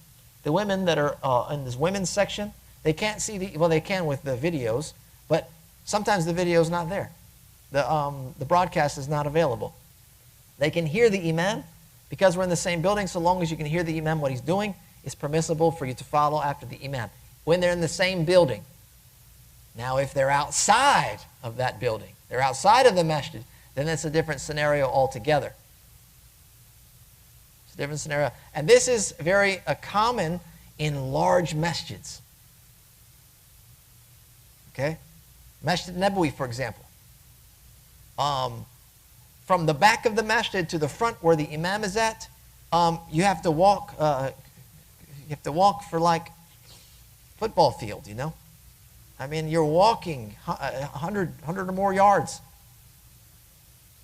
The women that are in this women's section, they can't see well, they can with the videos, but sometimes the video's not there. The broadcast is not available. They can hear the imam because we're in the same building. So long as you can hear the imam, what he's doing, it's permissible for you to follow after the imam when they're in the same building. Now, if they're outside of that building, they're outside of the masjid, then that's a different scenario altogether. It's a different scenario. And this is very common in large masjids. Okay? Masjid Nabawi, for example. From the back of the masjid to the front where the imam is at, you have to walk. You have to walk for like football field, you know. I mean, you're walking 100 or more yards.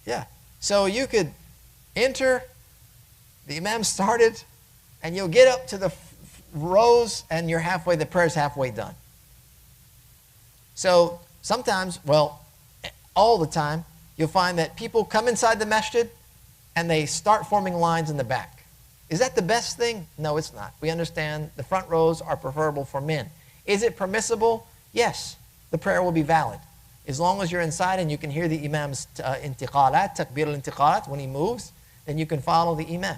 Yeah. So you could enter, the imam started, and you'll get up to the rows, and you're halfway. The prayer's halfway done. So sometimes, well, all the time, you'll find that people come inside the masjid and they start forming lines in the back. Is that the best thing? No, it's not. We understand the front rows are preferable for men. Is it permissible? Yes, the prayer will be valid. As long as you're inside and you can hear the Imam's intiqalat, takbir al-intiqalat, when he moves, then you can follow the Imam.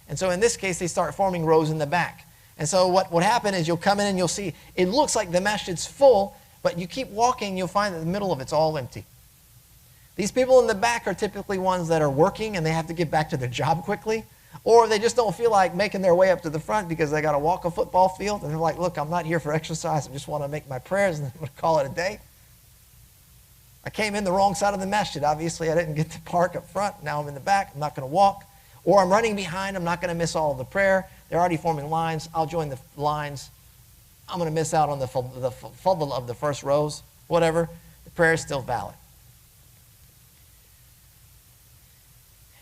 And so in this case, they start forming rows in the back. And so what would happen is you'll come in and you'll see, it looks like the masjid's full, but you keep walking, you'll find that the middle of it's all empty. These people in the back are typically ones that are working and they have to get back to their job quickly, or they just don't feel like making their way up to the front because they got to walk a football field, and they're like, look, I'm not here for exercise, I just want to make my prayers and I'm going to call it a day. I came in the wrong side of the masjid. Obviously, I didn't get to park up front. Now I'm in the back. I'm not going to walk. Or I'm running behind. I'm not going to miss all of the prayer. They're already forming lines. I'll join the lines. I'm going to miss out on the fadl of the first rows. Whatever. The prayer is still valid.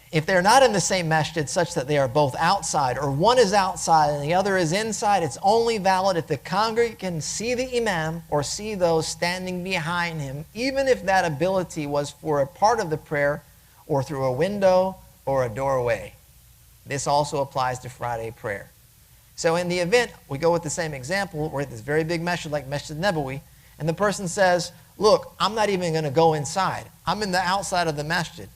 If they're not in the same masjid such that they are both outside, or one is outside and the other is inside, it's only valid if the congregant can see the Imam or see those standing behind him, even if that ability was for a part of the prayer or through a window or a doorway. This also applies to Friday prayer. So in the event, we go with the same example, we're at this very big masjid like Masjid Nabawi, and the person says, look, I'm not even going to go inside. I'm in the outside of the masjid.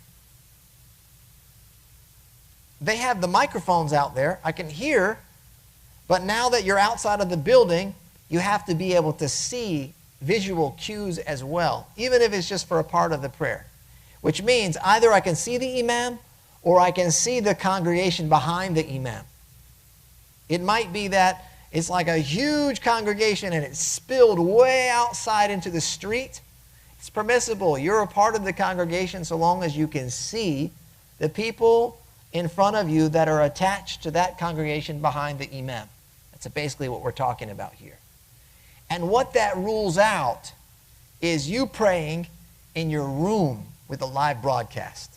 They have the microphones out there. I can hear, but now that you're outside of the building, you have to be able to see visual cues as well, even if it's just for a part of the prayer. Which means either I can see the Imam or I can see the congregation behind the Imam. It might be that it's like a huge congregation and it's spilled way outside into the street. It's permissible. You're a part of the congregation so long as you can see the people in front of you that are attached to that congregation behind the Imam. That's basically what we're talking about here. And what that rules out is you praying in your room with a live broadcast.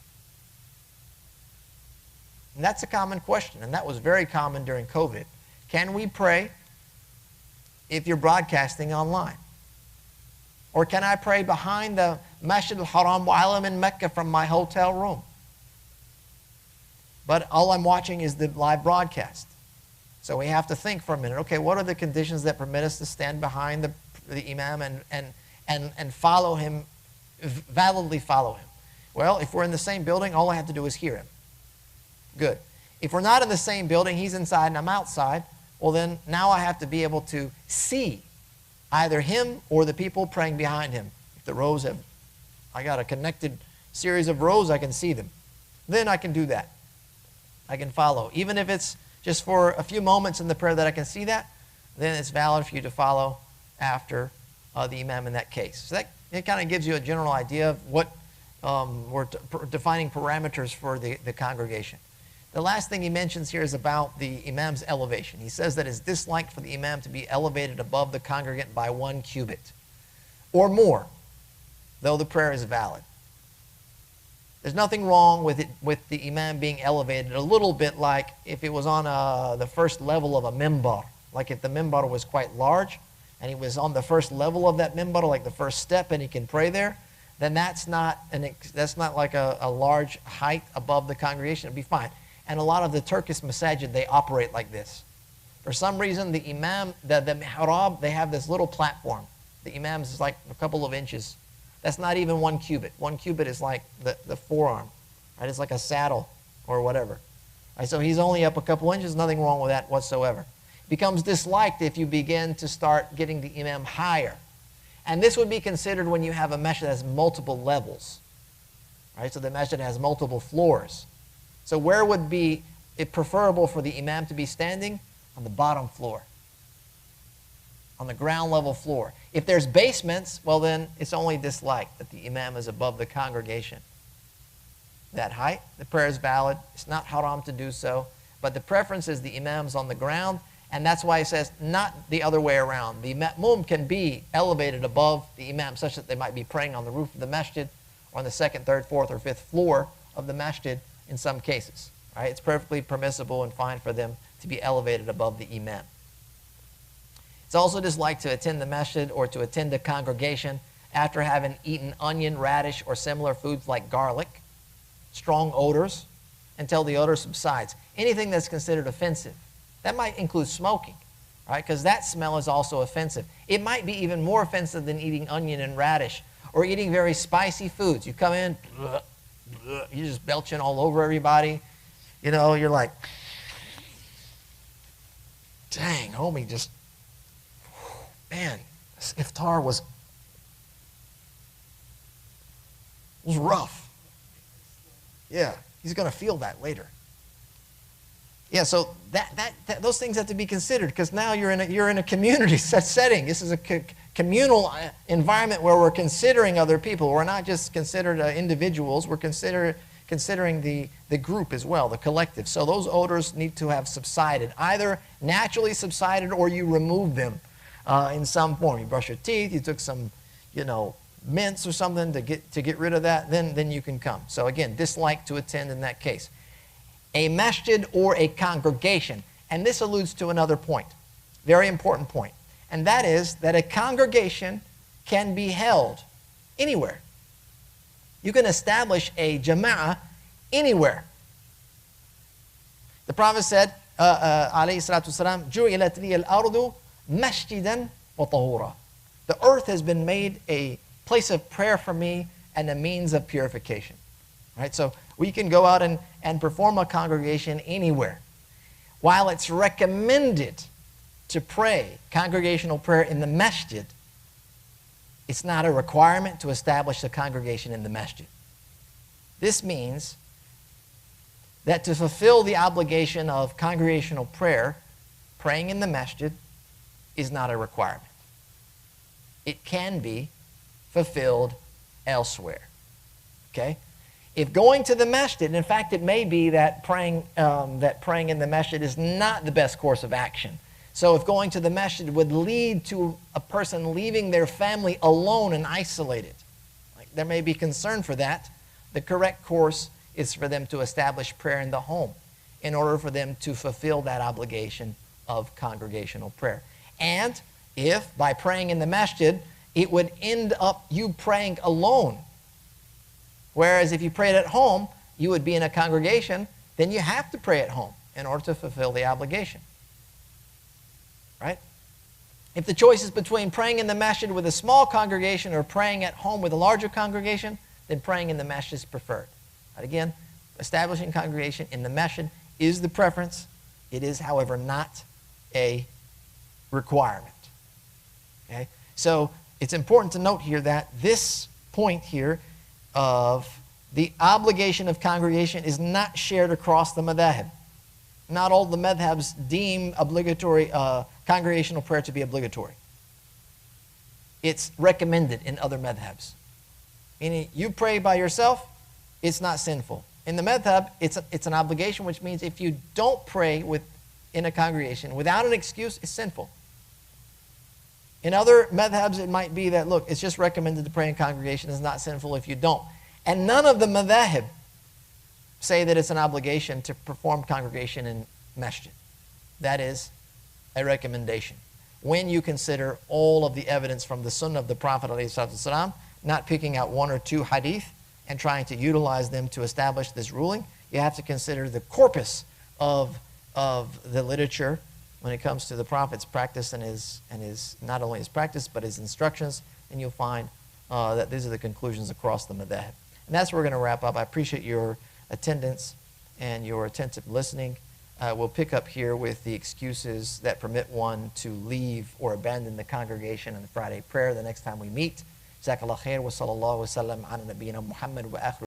And that's a common question, and that was very common during COVID. Can we pray if you're broadcasting online? Or can I pray behind the Masjid al-Haram wa'alam in Mecca from my hotel room? But all I'm watching is the live broadcast. So we have to think for a minute, okay, what are the conditions that permit us to stand behind the Imam and follow him, validly follow him? Well, if we're in the same building, all I have to do is hear him. Good. If we're not in the same building, he's inside and I'm outside, well then now I have to be able to see either him or the people praying behind him. If the rows have, I got a connected series of rows, I can see them. Then I can do that. I can follow. Even if it's just for a few moments in the prayer that I can see that, then it's valid for you to follow after the Imam in that case. So that it kind of gives you a general idea of what we're defining parameters for the congregation. The last thing he mentions here is about the Imam's elevation. He says that it's disliked for the Imam to be elevated above the congregant by 1 cubit or more, though the prayer is valid. There's nothing wrong with the Imam being elevated a little bit like if it was on the first level of a mimbar. Like if the mimbar was quite large and he was on the first level of that mimbar, like the first step, and he can pray there, then that's not like a large height above the congregation. It'd be fine. And a lot of the Turkish masajid, they operate like this. For some reason, the Imam, the mihrab, they have this little platform. The Imam's is like a couple of inches. That's not even 1 cubit. 1 cubit is like the forearm, right? It's like a saddle or whatever. Right? So he's only up a couple inches, nothing wrong with that whatsoever. It becomes disliked if you begin to start getting the Imam higher. And this would be considered when you have a masjid that has multiple levels. Right? So the masjid has multiple floors. So where would be it preferable for the Imam to be standing? On the bottom floor. On the ground level floor. If there's basements, well then it's only disliked that the Imam is above the congregation. That height, the prayer is valid. It's not haram to do so. But the preference is the Imam's on the ground, and that's why he says not the other way around. The ma'mum can be elevated above the Imam such that they might be praying on the roof of the masjid or on the 2nd, 3rd, 4th, or 5th floor of the masjid in some cases. Right? It's perfectly permissible and fine for them to be elevated above the Imam. It's also disliked to attend the masjid or to attend a congregation after having eaten onion, radish, or similar foods like garlic, strong odors, until the odor subsides. Anything that's considered offensive. That might include smoking, right? Because that smell is also offensive. It might be even more offensive than eating onion and radish or eating very spicy foods. You come in, you're just belching all over everybody. You know, you're like, dang, homie, just, man, this iftar was rough. Yeah, he's going to feel that later. Yeah, so those things have to be considered because now you're in a community setting. This is a communal environment where we're considering other people. We're not just considered individuals. We're considering the group as well, the collective. So those odors need to have subsided, either naturally subsided or you remove them in some form. You brush your teeth. You took some, mints or something to get rid of that. Then you can come. So again, dislike to attend in that case. A masjid or a congregation. And this alludes to another point, very important point. And that is that a congregation can be held anywhere. You can establish a Jamāʿah anywhere. The Prophet said, alayhi salatu wasalam, جُعِلَتْ لِيَ الْأَرْضُ مَسْجِدًا وَطَهُورًا. The earth has been made a place of prayer for me and a means of purification. Right? So we can go out and perform a congregation anywhere. While it's recommended to pray congregational prayer in the masjid, it's not a requirement to establish a congregation in the masjid. This means that to fulfill the obligation of congregational prayer, praying in the masjid is not a requirement. It can be fulfilled elsewhere. Okay? If going to the masjid, in fact, it may be that praying in the masjid is not the best course of action. So if going to the masjid would lead to a person leaving their family alone and isolated, there may be concern for that. The correct course is for them to establish prayer in the home in order for them to fulfill that obligation of congregational prayer. And if by praying in the masjid, it would end up you praying alone, whereas if you prayed at home, you would be in a congregation, then you have to pray at home in order to fulfill the obligation. Right? If the choice is between praying in the masjid with a small congregation or praying at home with a larger congregation, then praying in the masjid is preferred. But again, establishing congregation in the masjid is the preference. It is, however, not a requirement. Okay? So it's important to note here that this point here of the obligation of congregation is not shared across the madhab. Not all the madhabs deem obligatory congregational prayer to be obligatory. It's recommended in other madhabs. Meaning you pray by yourself, it's not sinful. In the madhab, it's an obligation, which means if you don't pray in a congregation without an excuse, it's sinful. In other madhabs, it might be that, look, it's just recommended to pray in congregation. It's not sinful if you don't. And none of the madhab say that it's an obligation to perform congregation in masjid. That is a recommendation. When you consider all of the evidence from the sunnah of the Prophet ﷺ, not picking out one or two hadith and trying to utilize them to establish this ruling, you have to consider the corpus of the literature when it comes to the Prophet's practice and his not only his practice but his instructions, and you'll find that these are the conclusions across the madhab. And that's where we're going to wrap up. I appreciate your attendance and your attentive listening. We'll pick up here with the excuses that permit one to leave or abandon the congregation in the Friday prayer the next time we meet. Jazakallah khair wa sallallahu wa sallam ala nabiyyina Muhammad wa akhir.